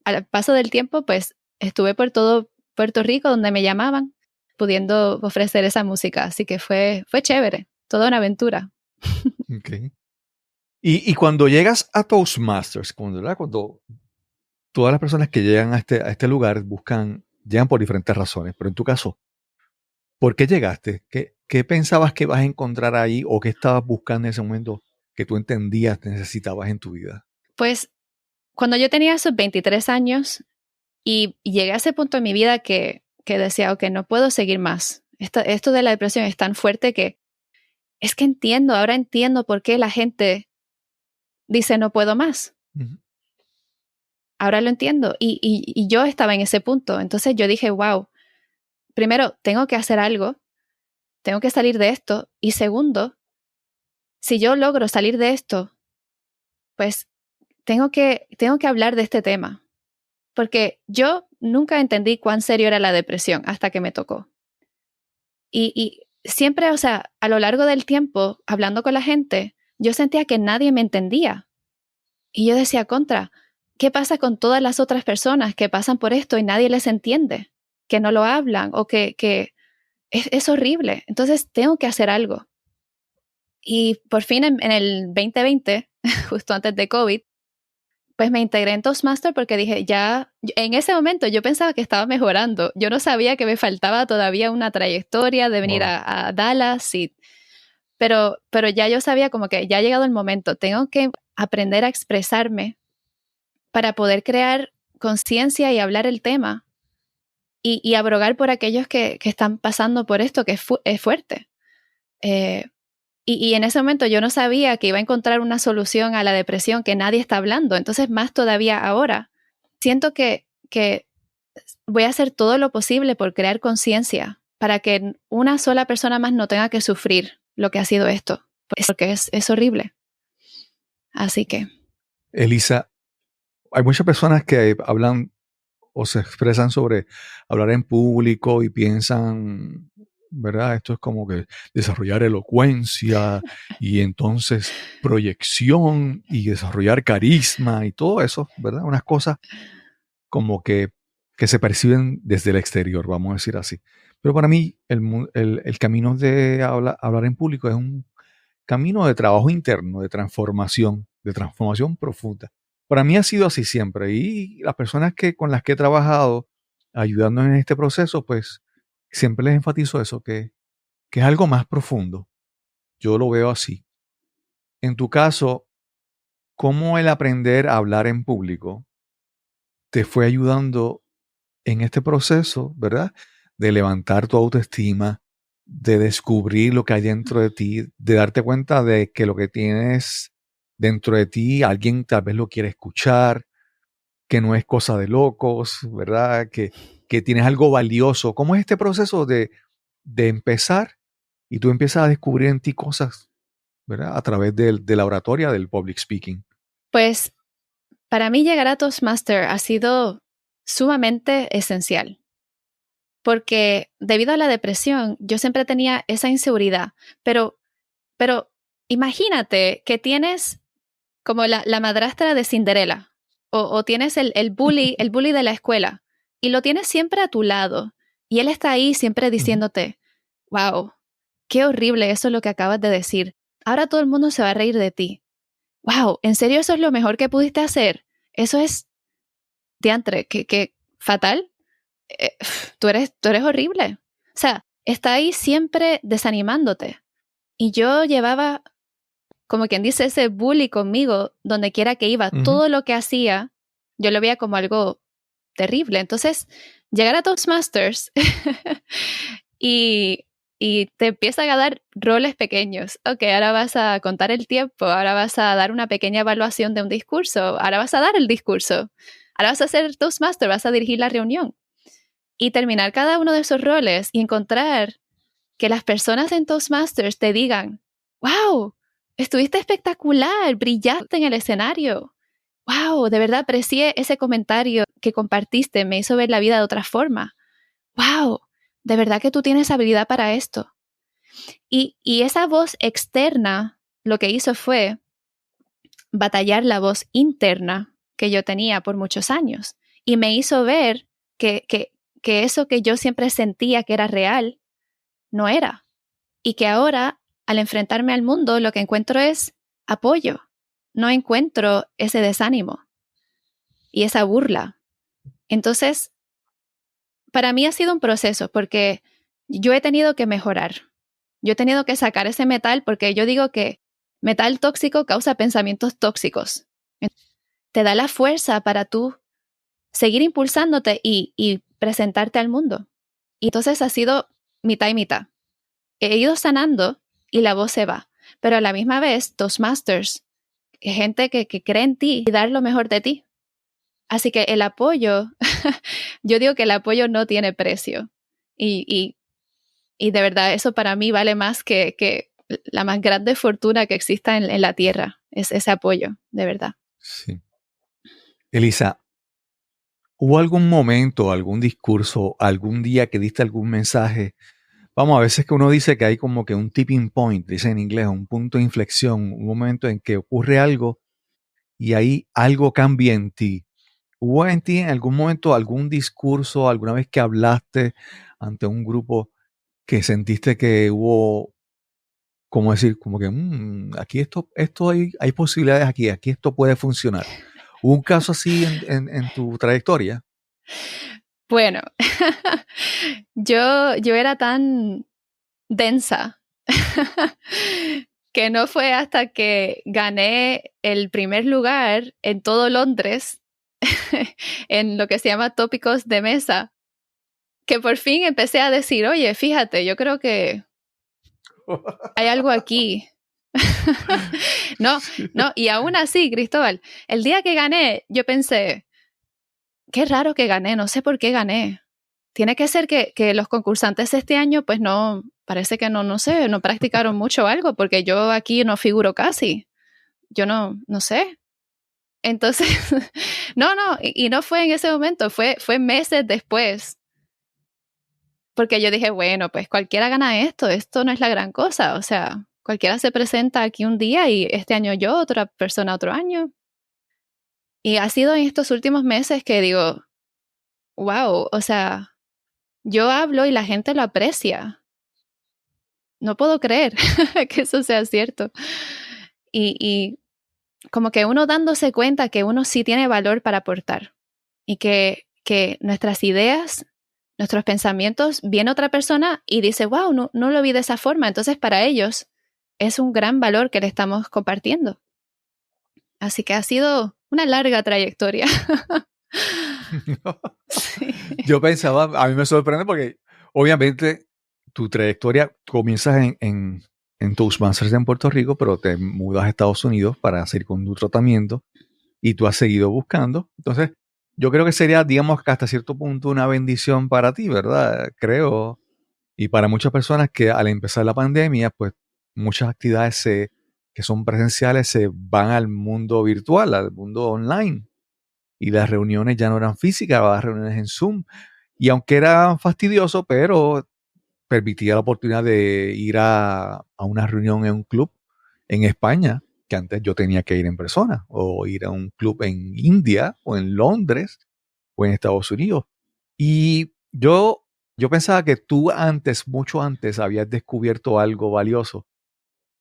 al paso del tiempo, pues estuve por todo Puerto Rico donde me llamaban, pudiendo ofrecer esa música. Así que fue chévere, toda una aventura. Okay. Y cuando llegas a Toastmasters, cuando todas las personas que llegan a este lugar llegan por diferentes razones, pero en tu caso, ¿por qué llegaste? ¿Qué pensabas que vas a encontrar ahí o qué estabas buscando en ese momento que tú entendías que necesitabas en tu vida? Pues cuando yo tenía esos 23 años y llegué a ese punto en mi vida que decía, ok, no puedo seguir más. Esto de la depresión es tan fuerte que es que ahora entiendo por qué la gente dice no puedo más. Uh-huh. Ahora lo entiendo y yo estaba en ese punto. Entonces yo dije, wow, primero tengo que hacer algo, tengo que salir de esto y segundo, si yo logro salir de esto, pues tengo que hablar de este tema, porque yo nunca entendí cuán serio era la depresión hasta que me tocó. Y siempre, o sea, a lo largo del tiempo, hablando con la gente, yo sentía que nadie me entendía. Y yo decía, ¿qué pasa con todas las otras personas que pasan por esto y nadie les entiende? Que no lo hablan o que es horrible. Entonces tengo que hacer algo. Y por fin en el 2020, justo antes de COVID, pues me integré en Toastmaster porque dije, en ese momento yo pensaba que estaba mejorando. Yo no sabía que me faltaba todavía una trayectoria de venir a Dallas. Pero ya yo sabía como que ya ha llegado el momento. Tengo que aprender a expresarme para poder crear conciencia y hablar el tema y abrogar por aquellos que están pasando por esto, que es fuerte. Y en ese momento yo no sabía que iba a encontrar una solución a la depresión que nadie está hablando. Entonces, más todavía ahora, siento que voy a hacer todo lo posible por crear conciencia para que una sola persona más no tenga que sufrir lo que ha sido esto, porque es horrible. Así que... Elisa, hay muchas personas que hablan o se expresan sobre hablar en público y piensan, ¿verdad? Esto es como que desarrollar elocuencia y entonces proyección y desarrollar carisma y todo eso, ¿verdad? Unas cosas como que se perciben desde el exterior, vamos a decir así. Pero para mí el camino de hablar en público es un camino de trabajo interno, de transformación profunda. Para mí ha sido así siempre y las personas con las que he trabajado ayudando en este proceso, pues siempre les enfatizo eso, que es algo más profundo. Yo lo veo así. En tu caso, ¿cómo el aprender a hablar en público te fue ayudando en este proceso, ¿verdad? De levantar tu autoestima, de descubrir lo que hay dentro de ti, de darte cuenta de que lo que tienes dentro de ti, alguien tal vez lo quiere escuchar, que no es cosa de locos, ¿verdad? Que tienes algo valioso. ¿Cómo es este proceso de empezar y tú empiezas a descubrir en ti cosas, ¿verdad? A través de la oratoria, del public speaking. Pues para mí llegar a Toastmaster ha sido sumamente esencial. Porque debido a la depresión, yo siempre tenía esa inseguridad. Pero imagínate que tienes como la madrastra de Cinderella, o tienes el bully de la escuela, y lo tienes siempre a tu lado, y él está ahí siempre diciéndote, wow, qué horrible eso es lo que acabas de decir. Ahora todo el mundo se va a reír de ti. Wow, ¿en serio eso es lo mejor que pudiste hacer? Eso es, diantre, que fatal. Tú eres horrible. O sea, está ahí siempre desanimándote. Y yo llevaba, como quien dice, ese bully conmigo donde quiera que iba. Todo lo que hacía, yo lo veía como algo terrible. Entonces, llegar a Toastmasters y te empiezan a dar roles pequeños. Ok, ahora vas a contar el tiempo, ahora vas a dar una pequeña evaluación de un discurso, ahora vas a dar el discurso, ahora vas a ser Toastmaster, vas a dirigir la reunión. Y terminar cada uno de esos roles y encontrar que las personas en Toastmasters te digan, wow, estuviste espectacular, brillaste en el escenario. Wow, de verdad aprecié ese comentario que compartiste, me hizo ver la vida de otra forma. Wow, de verdad que tú tienes habilidad para esto. Y esa voz externa lo que hizo fue batallar la voz interna que yo tenía por muchos años. Y me hizo ver que eso que yo siempre sentía que era real, no era. Y que ahora, al enfrentarme al mundo, lo que encuentro es apoyo. No encuentro ese desánimo y esa burla. Entonces, para mí ha sido un proceso porque yo he tenido que mejorar. Yo he tenido que sacar ese metal porque yo digo que metal tóxico causa pensamientos tóxicos. Te da la fuerza para tú seguir impulsándote y presentarte al mundo. Y entonces ha sido mitad y mitad. He ido sanando y la voz se va. Pero a la misma vez, Toastmasters, gente que cree en ti y dar lo mejor de ti. Así que el apoyo, yo digo que el apoyo no tiene precio. Y de verdad, eso para mí vale más que la más grande fortuna que exista en la tierra. Es ese apoyo, de verdad. Sí. Elisa, ¿hubo algún momento, algún discurso, algún día que diste algún mensaje? Vamos, a veces que uno dice que hay como que un tipping point, dice en inglés, un punto de inflexión, un momento en que ocurre algo y ahí algo cambia en ti. ¿Hubo en ti en algún momento algún discurso, alguna vez que hablaste ante un grupo que sentiste que hubo, como decir, como que aquí esto hay posibilidades aquí esto puede funcionar? ¿Hubo un caso así en tu trayectoria? Bueno, yo era tan densa que no fue hasta que gané el primer lugar en todo Londres en lo que se llama tópicos de mesa, que por fin empecé a decir, oye, fíjate, yo creo que hay algo aquí. No, y aún así, Cristóbal, el día que gané, yo pensé, qué raro que gané, no sé por qué gané. Tiene que ser que los concursantes este año, pues no, parece que no sé, no practicaron mucho o algo, porque yo aquí no figuro casi. Yo no sé. Entonces, no, y no fue en ese momento, fue meses después. Porque yo dije, bueno, pues cualquiera gana esto no es la gran cosa. O sea, cualquiera se presenta aquí un día y este año yo, otra persona otro año. Y ha sido en estos últimos meses que digo, wow, o sea, yo hablo y la gente lo aprecia. No puedo creer que eso sea cierto. Y como que uno dándose cuenta que uno sí tiene valor para aportar y que nuestras ideas, nuestros pensamientos, viene otra persona y dice, wow, no lo vi de esa forma. Entonces para ellos es un gran valor que le estamos compartiendo. Así que ha sido una larga trayectoria. Sí. Yo pensaba, a mí me sorprende porque obviamente tu trayectoria comienzas en Toastmasters en Puerto Rico, pero te mudas a Estados Unidos para seguir con tu tratamiento y tú has seguido buscando. Entonces, yo creo que sería, digamos, que hasta cierto punto una bendición para ti, ¿verdad? Creo. Y para muchas personas que al empezar la pandemia, pues muchas actividades que son presenciales se van al mundo virtual, al mundo online. y las reuniones ya no eran físicas, las reuniones en Zoom. Y aunque era fastidioso, pero permitía la oportunidad de ir a una reunión en un club en España, que antes yo tenía que ir en persona, o ir a un club en India, o en Londres, o en Estados Unidos. Y yo pensaba que tú antes, mucho antes, habías descubierto algo valioso,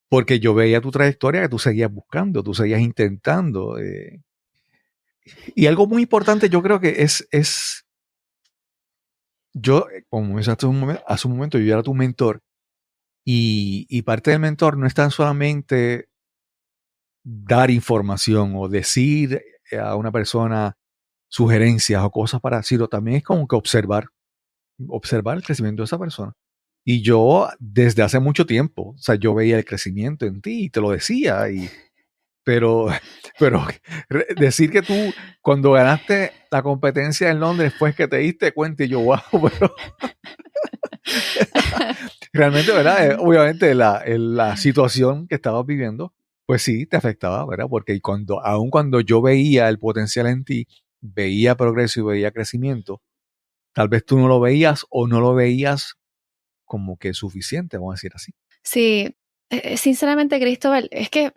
porque yo veía tu trayectoria que tú seguías buscando, tú seguías intentando. Y algo muy importante yo creo que es yo, como mencionaste hace un momento, yo era tu mentor, y parte del mentor no es tan solamente dar información o decir a una persona sugerencias o cosas para decirlo, también es como que observar el crecimiento de esa persona. Y yo desde hace mucho tiempo, o sea, yo veía el crecimiento en ti y te lo decía, pero decir que tú cuando ganaste la competencia en Londres fue que te diste cuenta y yo, wow, pero realmente, ¿verdad? Obviamente la situación que estabas viviendo, pues sí, te afectaba, ¿verdad? Porque aun cuando yo veía el potencial en ti, veía progreso y veía crecimiento, tal vez tú no lo veías o no lo veías como que suficiente, vamos a decir así. Sí, sinceramente, Cristóbal, es que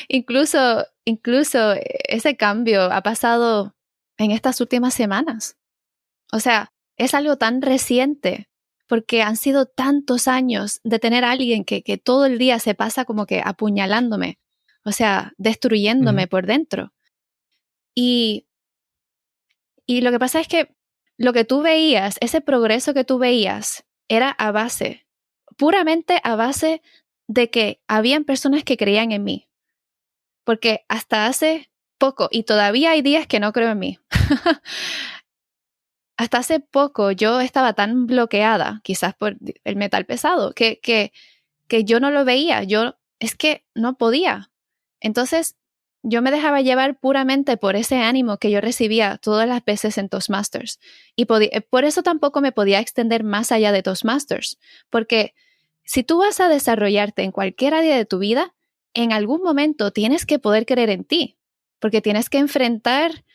incluso ese cambio ha pasado en estas últimas semanas. O sea, es algo tan reciente porque han sido tantos años de tener a alguien que todo el día se pasa como que apuñalándome, o sea, destruyéndome por dentro. Y lo que pasa es que lo que tú veías, ese progreso que tú veías, era puramente a base de que habían personas que creían en mí. Porque hasta hace poco, y todavía hay días que no creo en mí, hasta hace poco yo estaba tan bloqueada, quizás por el metal pesado, que yo no lo veía, es que no podía. Entonces, yo me dejaba llevar puramente por ese ánimo que yo recibía todas las veces en Toastmasters. Y por eso tampoco me podía extender más allá de Toastmasters, porque si tú vas a desarrollarte en cualquier área de tu vida, en algún momento tienes que poder creer en ti, porque tienes que enfrentar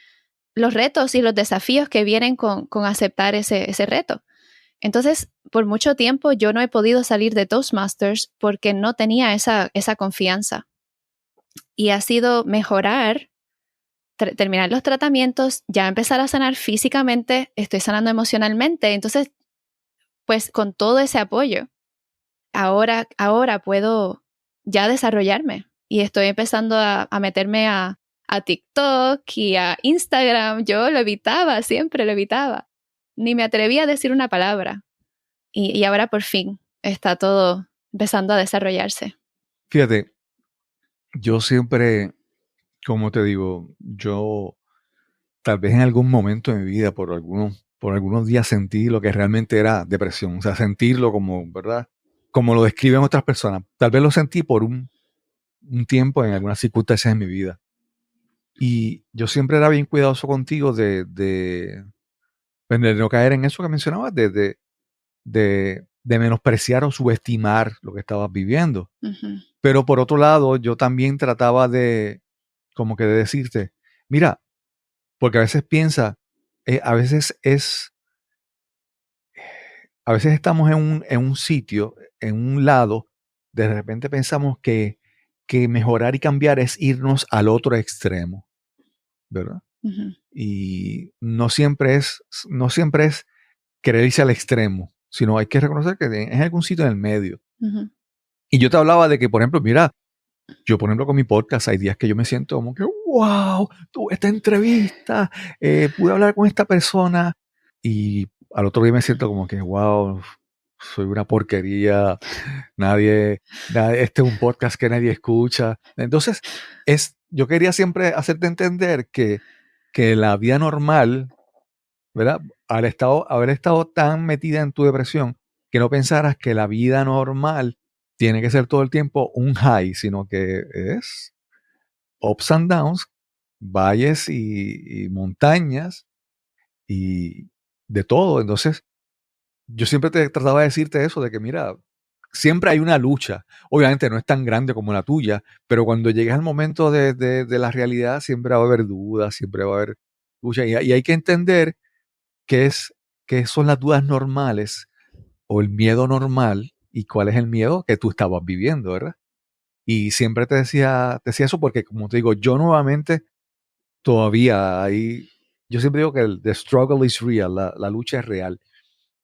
los retos y los desafíos que vienen con aceptar ese reto. Entonces, por mucho tiempo yo no he podido salir de Toastmasters porque no tenía esa confianza. Y ha sido mejorar, terminar los tratamientos, ya empezar a sanar físicamente, estoy sanando emocionalmente. Entonces, pues con todo ese apoyo, ahora puedo ya desarrollarme. Y estoy empezando a meterme a TikTok y a Instagram. Yo lo evitaba, siempre lo evitaba. Ni me atrevía a decir una palabra. Y ahora por fin está todo empezando a desarrollarse. Fíjate, yo siempre, como te digo, yo tal vez en algún momento de mi vida, por algunos días sentí lo que realmente era depresión. O sea, sentirlo como, ¿verdad? Como lo describen otras personas. Tal vez lo sentí por un tiempo en algunas circunstancias de mi vida. Y yo siempre era bien cuidadoso contigo de no caer en eso que mencionabas, de menospreciar o subestimar lo que estabas viviendo. Uh-huh. Pero por otro lado, yo también trataba de decirte, mira, porque a veces piensa, a veces estamos en un sitio, en un lado, de repente pensamos que mejorar y cambiar es irnos al otro extremo, ¿verdad? Uh-huh. Y no siempre es querer irse al extremo, sino hay que reconocer que es algún sitio en el medio. Uh-huh. Y yo te hablaba de que, por ejemplo, mira, yo, por ejemplo, con mi podcast, hay días que yo me siento como que, wow, tuve esta entrevista, pude hablar con esta persona, y al otro día me siento como que, wow, soy una porquería, nadie, este es un podcast que nadie escucha. Entonces, yo quería siempre hacerte entender que la vida normal, ¿verdad? Haber estado tan metida en tu depresión, que no pensaras que la vida normal tiene que ser todo el tiempo un high, sino que es ups and downs, valles y montañas y de todo. Entonces, yo siempre trataba de decirte eso, de que mira, siempre hay una lucha. Obviamente no es tan grande como la tuya, pero cuando llegues al momento de la realidad, siempre va a haber dudas, siempre va a haber lucha. Y hay que entender qué son las dudas normales o el miedo normal y cuál es el miedo que tú estabas viviendo, ¿verdad? Y siempre te decía eso porque, como te digo, yo nuevamente todavía hay, yo siempre digo que the struggle is real, la lucha es real.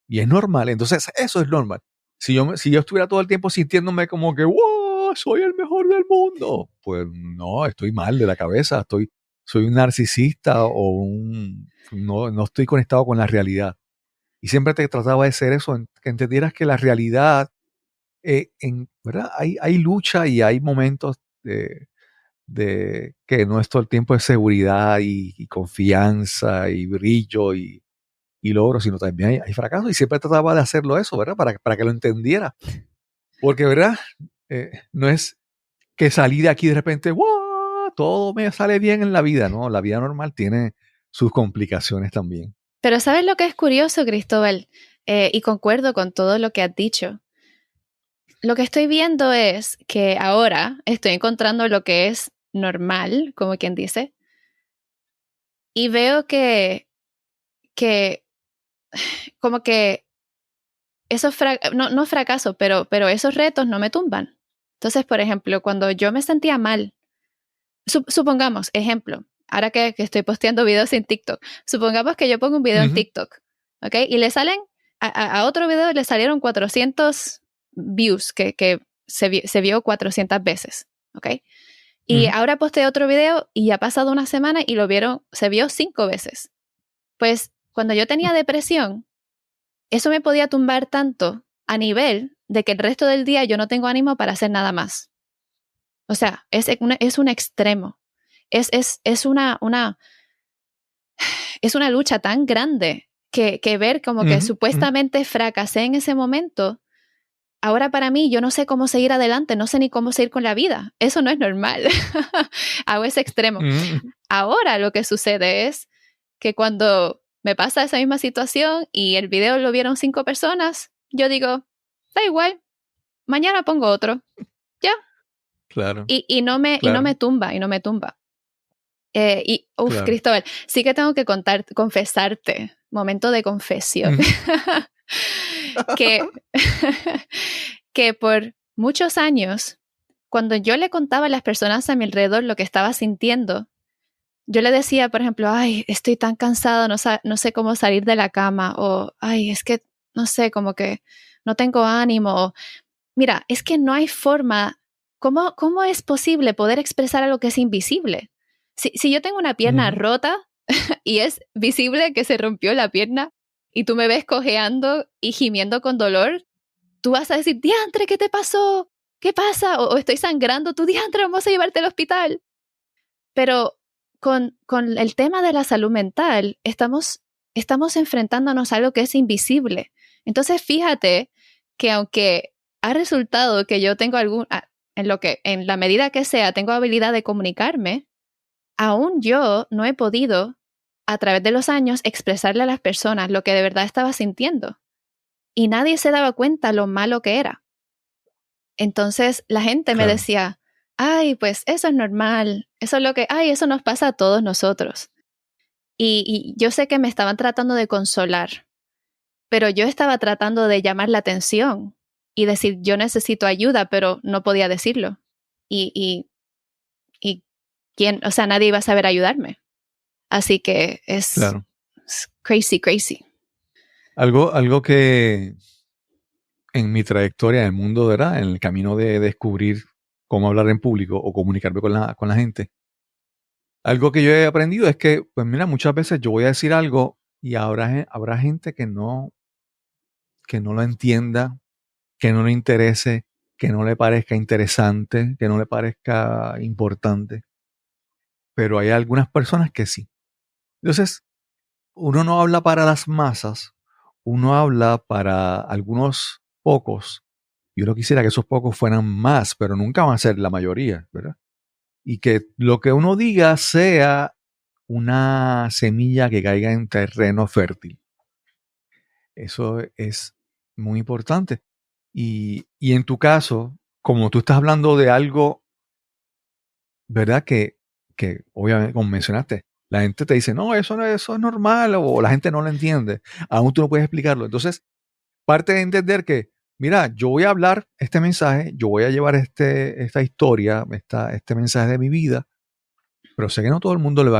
Y es normal, entonces eso es normal. Si yo estuviera todo el tiempo sintiéndome como que, wow, soy el mejor del mundo, pues no, estoy mal de la cabeza, soy un narcisista o no estoy conectado con la realidad. Y siempre te trataba de ser eso, que entendieras que la realidad, ¿verdad? Hay lucha y hay momentos de que no es todo el tiempo de seguridad y confianza y brillo y logro, sino también hay fracaso. Y siempre trataba de hacerlo eso, ¿verdad? Para que lo entendiera. Porque, ¿verdad? No es que salí de aquí de repente, ¡wow! Todo me sale bien en la vida, ¿no? La vida normal tiene sus complicaciones también. Pero ¿sabes lo que es curioso, Cristóbal? Y concuerdo con todo lo que has dicho. Lo que estoy viendo es que ahora estoy encontrando lo que es normal, como quien dice, y veo que como que esos no fracaso, pero esos retos no me tumban. Entonces, por ejemplo, cuando yo me sentía mal, supongamos, ejemplo, ahora que estoy posteando videos en TikTok, supongamos que yo pongo un video en TikTok, ¿ok? Y le salen, a otro video le salieron 400 views, que se vio 400 veces, ¿ok? Y ahora posteé otro video y ya ha pasado una semana y se vio 5 veces. Pues cuando yo tenía depresión, eso me podía tumbar tanto a nivel de que el resto del día yo no tengo ánimo para hacer nada más. O sea, es un extremo. Es una lucha tan grande que ver como que supuestamente fracasé en ese momento. Ahora para mí yo no sé cómo seguir adelante, no sé ni cómo seguir con la vida. Eso no es normal. Hago ese extremo. Ahora lo que sucede es que cuando me pasa esa misma situación y el video lo vieron 5 personas, yo digo, da igual, mañana pongo otro. Ya. Claro. Y no me tumba. Claro. Cristóbal, sí que tengo que confesarte, momento de confesión, que por muchos años, cuando yo le contaba a las personas a mi alrededor lo que estaba sintiendo, yo le decía, por ejemplo, ay, estoy tan cansado, no sé cómo salir de la cama, o ay, es que, no sé, como que no tengo ánimo, o, mira, es que no hay forma, ¿cómo es posible poder expresar algo que es invisible? Si yo tengo una pierna rota y es visible que se rompió la pierna y tú me ves cojeando y gimiendo con dolor, tú vas a decir, diantre, ¿qué te pasó? ¿Qué pasa? O estoy sangrando, tú, diantre, vamos a llevarte al hospital. Pero con el tema de la salud mental, estamos enfrentándonos a algo que es invisible. Entonces, fíjate que aunque ha resultado que yo tengo en la medida que sea, tengo habilidad de comunicarme, aún yo no he podido, a través de los años, expresarle a las personas lo que de verdad estaba sintiendo. Y nadie se daba cuenta lo malo que era. Entonces, la gente me decía, ay, pues eso es normal, eso nos pasa a todos nosotros. Y yo sé que me estaban tratando de consolar, pero yo estaba tratando de llamar la atención y decir, yo necesito ayuda, pero no podía decirlo. Y nadie iba a saber ayudarme. Así que es crazy. Algo que en mi trayectoria en el mundo, ¿verdad? En el camino de descubrir cómo hablar en público o comunicarme con la gente. Algo que yo he aprendido es que, pues mira, muchas veces yo voy a decir algo y habrá gente que no lo entienda, que no le interese, que no le parezca interesante, que no le parezca importante. Pero hay algunas personas que sí. Entonces, uno no habla para las masas, uno habla para algunos pocos. Y uno quisiera que esos pocos fueran más, pero nunca van a ser la mayoría, ¿verdad? Y que lo que uno diga sea una semilla que caiga en terreno fértil. Eso es muy importante. Y en tu caso, como tú estás hablando de algo, ¿verdad? Que obviamente, como mencionaste, La gente te dice, no, eso es normal, o la gente no lo entiende. Aún tú no puedes explicarlo. Entonces, parte de entender que, mira, yo voy a hablar este mensaje, yo voy a llevar esta historia, este mensaje de mi vida, pero sé que no todo el mundo le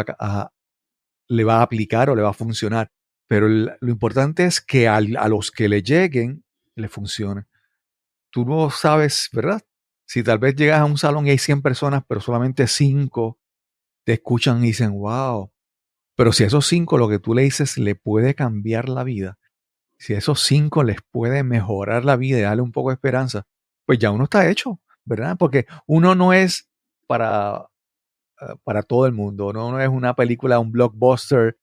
va a aplicar o le va a funcionar. Pero lo importante es que a los que le lleguen, le funcione. Tú no sabes, ¿verdad? Si tal vez llegas a un salón y hay 100 personas, pero solamente 5 te escuchan y dicen, wow. Pero si a esos 5 lo que tú le dices le puede cambiar la vida, si a esos 5 les puede mejorar la vida y darle un poco de esperanza, pues ya uno está hecho, ¿verdad? Porque uno no es para todo el mundo, uno no es una película, un blockbuster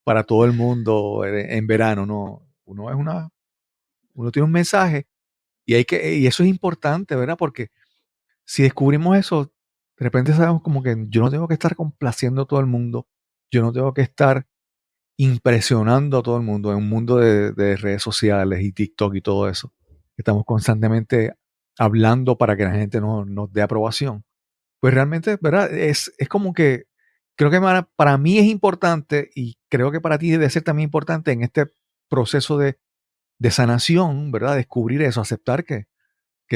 para todo el mundo en verano, no. Uno tiene un mensaje y eso es importante, ¿verdad? Porque si descubrimos eso, de repente sabemos como que yo no tengo que estar complaciendo a todo el mundo, yo no tengo que estar impresionando a todo el mundo en un mundo de redes sociales y TikTok y todo eso. Estamos constantemente hablando para que la gente nos dé aprobación. Pues realmente, ¿verdad? Es como que creo que para mí es importante y creo que para ti debe ser también importante en este proceso de sanación, ¿verdad? Descubrir eso, aceptar que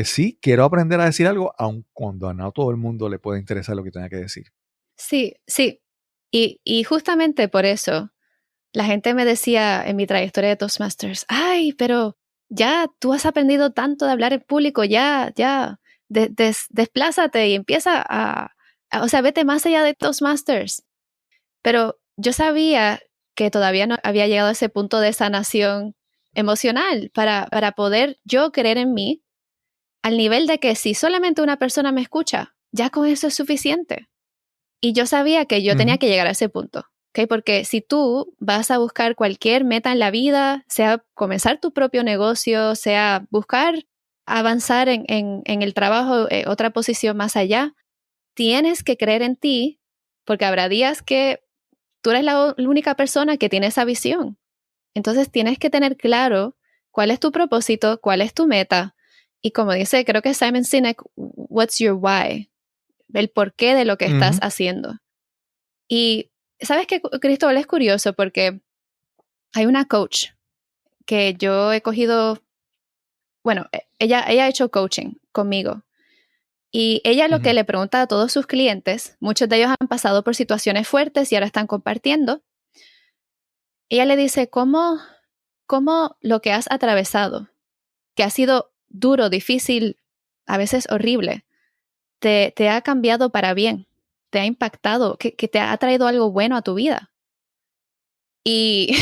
sí, quiero aprender a decir algo, aun cuando a no todo el mundo le puede interesar lo que tenga que decir. Sí, sí. Y justamente por eso, la gente me decía en mi trayectoria de Toastmasters, ay, pero ya tú has aprendido tanto de hablar en público, ya, desplázate y empieza o sea, vete más allá de Toastmasters. Pero yo sabía que todavía no había llegado a ese punto de sanación emocional para poder yo creer en mí al nivel de que si solamente una persona me escucha, ya con eso es suficiente. Y yo sabía que yo tenía que llegar a ese punto, ¿ok? Porque si tú vas a buscar cualquier meta en la vida, sea comenzar tu propio negocio, sea buscar avanzar en el trabajo, otra posición más allá, tienes que creer en ti, porque habrá días que tú eres la única persona que tiene esa visión. Entonces tienes que tener claro cuál es tu propósito, cuál es tu meta. Y como dice, creo que Simon Sinek, what's your why? El porqué de lo que estás haciendo. Y sabes que, Cristóbal, es curioso porque hay una coach que yo he cogido, bueno, ella ha hecho coaching conmigo. Y ella lo que le pregunta a todos sus clientes, muchos de ellos han pasado por situaciones fuertes y ahora están compartiendo. Ella le dice, ¿cómo lo que has atravesado, que ha sido duro, difícil, a veces horrible, te ha cambiado para bien, te ha impactado, que te ha traído algo bueno a tu vida? Y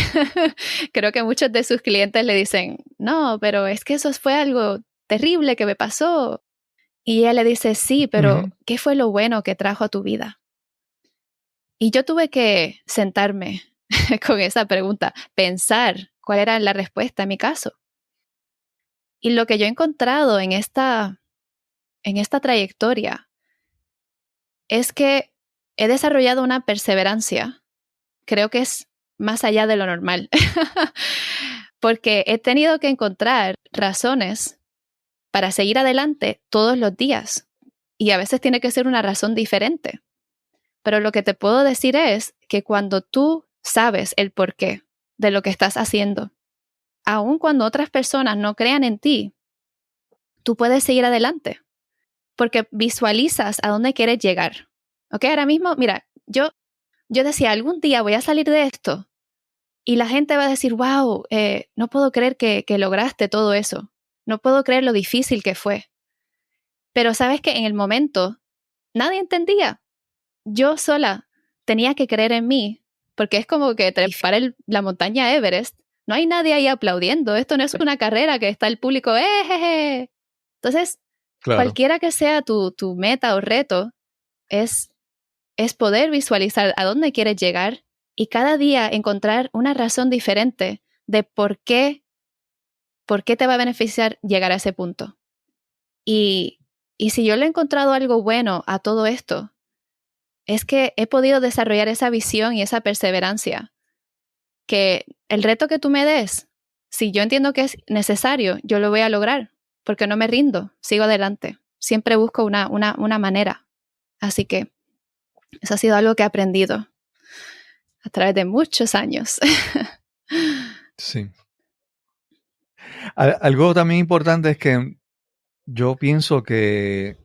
creo que muchos de sus clientes le dicen, no, pero es que eso fue algo terrible que me pasó. Y ella le dice, sí, pero ¿qué fue lo bueno que trajo a tu vida? Y yo tuve que sentarme con esa pregunta, pensar cuál era la respuesta en mi caso. Y lo que yo he encontrado en esta trayectoria es que he desarrollado una perseverancia, creo que es más allá de lo normal, porque he tenido que encontrar razones para seguir adelante todos los días. Y a veces tiene que ser una razón diferente. Pero lo que te puedo decir es que cuando tú sabes el porqué de lo que estás haciendo, aun cuando otras personas no crean en ti, tú puedes seguir adelante porque visualizas a dónde quieres llegar. ¿Ok? Ahora mismo, mira, yo decía, algún día voy a salir de esto y la gente va a decir, wow, no puedo creer que lograste todo eso. No puedo creer lo difícil que fue. Pero sabes que en el momento nadie entendía. Yo sola tenía que creer en mí, porque es como que trepar la montaña Everest. No hay nadie ahí aplaudiendo. Esto no es una carrera que está el público. ¡Eh! Entonces, claro, cualquiera que sea tu meta o reto, es poder visualizar a dónde quieres llegar y cada día encontrar una razón diferente de por qué te va a beneficiar llegar a ese punto. Y si yo le he encontrado algo bueno a todo esto, es que he podido desarrollar esa visión y esa perseverancia. Que el reto que tú me des, si yo entiendo que es necesario, yo lo voy a lograr, porque no me rindo, sigo adelante. Siempre busco una manera. Así que eso ha sido algo que he aprendido. a través de muchos años. Sí. Algo también importante es que yo pienso que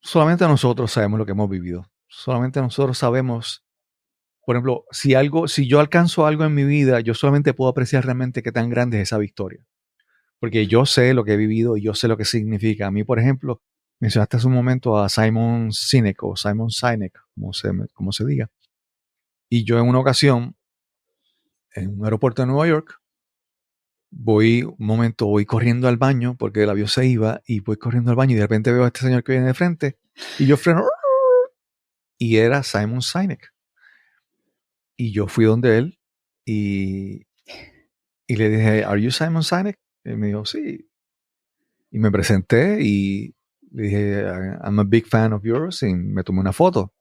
solamente nosotros sabemos lo que hemos vivido. Solamente nosotros sabemos, por ejemplo, si yo alcanzo algo en mi vida, yo solamente puedo apreciar realmente qué tan grande es esa victoria. Porque yo sé lo que he vivido y yo sé lo que significa. A mí, por ejemplo, mencionaste hace un momento a Simon Sinek, como se diga. Y yo en una ocasión, en un aeropuerto de Nueva York, voy corriendo al baño porque el avión se iba y voy corriendo al baño y de repente veo a este señor que viene de frente y yo freno y era Simon Sinek. Y yo fui donde él y le dije, ¿Are you Simon Sinek? Y me dijo, sí. Y me presenté y le dije, I'm a big fan of yours, y me tomé una foto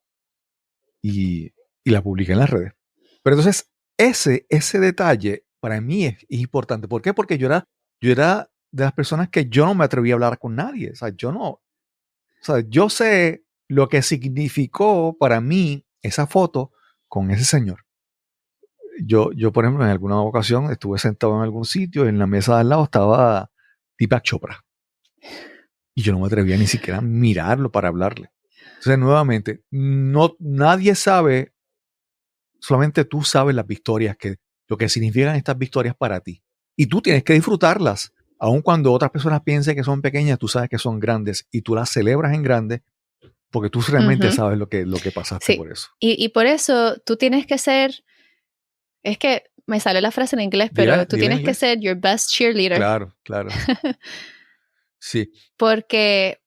y la publiqué en las redes. Pero entonces ese detalle para mí es importante. ¿Por qué? Porque yo era de las personas que yo no me atreví a hablar con nadie. O sea, yo sé lo que significó para mí esa foto con ese señor. Yo, por ejemplo, en alguna ocasión estuve sentado en algún sitio y en la mesa de al lado estaba Deepak Chopra. Y yo no me atrevía ni siquiera a mirarlo para hablarle. Entonces, nuevamente, nadie sabe, solamente tú sabes las victorias, lo que significan estas victorias para ti. Y tú tienes que disfrutarlas. Aun cuando otras personas piensen que son pequeñas, tú sabes que son grandes y tú las celebras en grande porque tú realmente sabes lo que pasaste por eso. Y por eso tú tienes que ser... Es que me sale la frase en inglés, pero tú tienes que ser your best cheerleader. Claro. Sí. Porque,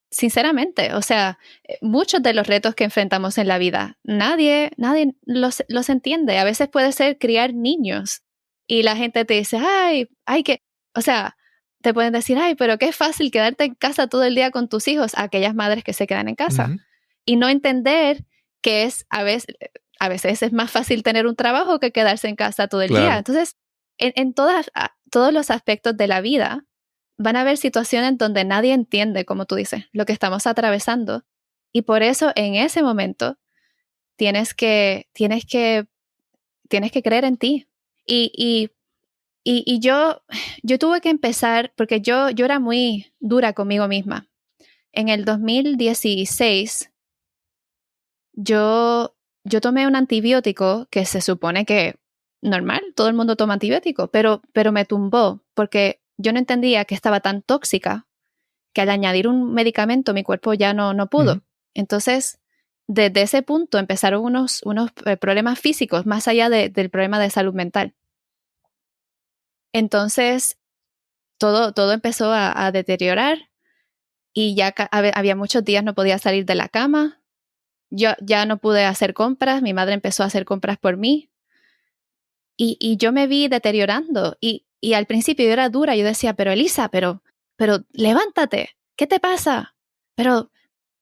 sinceramente, o sea, muchos de los retos que enfrentamos en la vida, nadie los entiende. A veces puede ser criar niños y la gente te dice, o sea, te pueden decir, pero qué fácil quedarte en casa todo el día con tus hijos, aquellas madres que se quedan en casa. Y no entender que a veces es más fácil tener un trabajo que quedarse en casa todo el día. Entonces, en todos los aspectos de la vida, van a haber situaciones donde nadie entiende, como tú dices, lo que estamos atravesando. Y por eso, en ese momento, tienes que creer en ti. Y yo tuve que empezar, porque yo era muy dura conmigo misma. En el 2016, yo tomé un antibiótico que se supone que normal, todo el mundo toma antibiótico, pero me tumbó porque yo no entendía que estaba tan tóxica que al añadir un medicamento mi cuerpo ya no pudo. Entonces, desde ese punto empezaron unos problemas físicos más allá del problema de salud mental. Entonces, todo empezó a deteriorar y ya había muchos días no podía salir de la cama. Yo ya no pude hacer compras, mi madre empezó a hacer compras por mí y yo me vi deteriorando y al principio yo era dura, yo decía, pero Elisa, pero levántate, ¿qué te pasa? Pero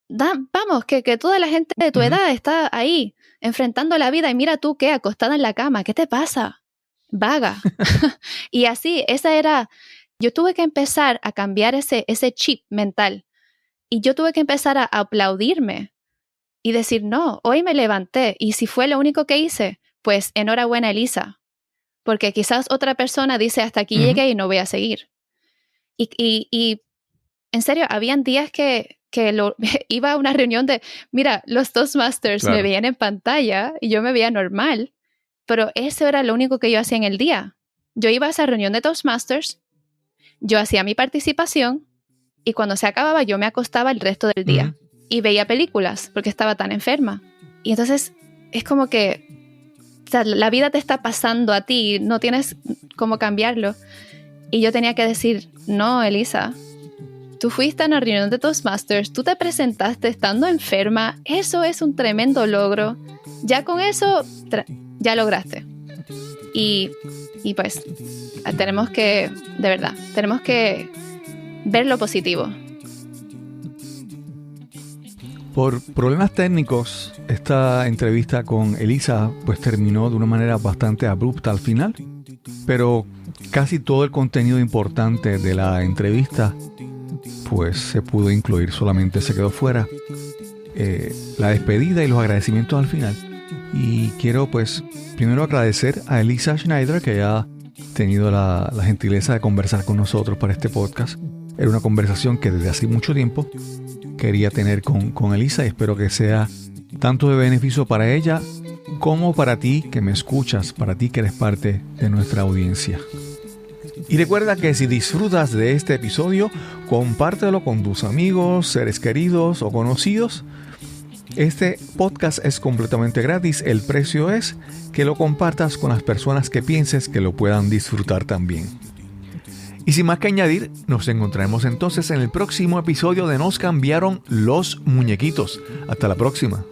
vamos, que toda la gente de tu edad está ahí enfrentando la vida y mira tú qué, acostada en la cama, ¿qué te pasa? Vaga. Y así, yo tuve que empezar a cambiar ese chip mental y yo tuve que empezar a aplaudirme y decir, no, hoy me levanté y si fue lo único que hice, pues enhorabuena Elisa, porque quizás otra persona dice hasta aquí llegué y no voy a seguir. Y en serio, habían días que iba a una reunión mira, los Toastmasters me veían en pantalla y yo me veía normal, pero eso era lo único que yo hacía en el día. Yo iba a esa reunión de Toastmasters, yo hacía mi participación y cuando se acababa yo me acostaba el resto del día. Y veía películas porque estaba tan enferma. Y entonces es como que la vida te está pasando a ti, no tienes cómo cambiarlo. Y yo tenía que decir, no, Elisa, tú fuiste a una reunión de Toastmasters, tú te presentaste estando enferma, eso es un tremendo logro. Ya con eso, ya lograste. Y pues, tenemos que ver lo positivo. Por problemas técnicos, esta entrevista con Elisa pues terminó de una manera bastante abrupta al final, pero casi todo el contenido importante de la entrevista pues se pudo incluir, solamente se quedó fuera la despedida y los agradecimientos al final. Y quiero pues primero agradecer a Elisa Schneider, que ha tenido la gentileza de conversar con nosotros para este podcast. Era una conversación que desde hace mucho tiempo quería tener con Elisa, y espero que sea tanto de beneficio para ella como para ti que me escuchas, para ti que eres parte de nuestra audiencia. Y recuerda que si disfrutas de este episodio, compártelo con tus amigos, seres queridos o conocidos. Este podcast es completamente gratis. El precio es que lo compartas con las personas que pienses que lo puedan disfrutar también. Y sin más que añadir, nos encontraremos entonces en el próximo episodio de Nos cambiaron los muñequitos. Hasta la próxima.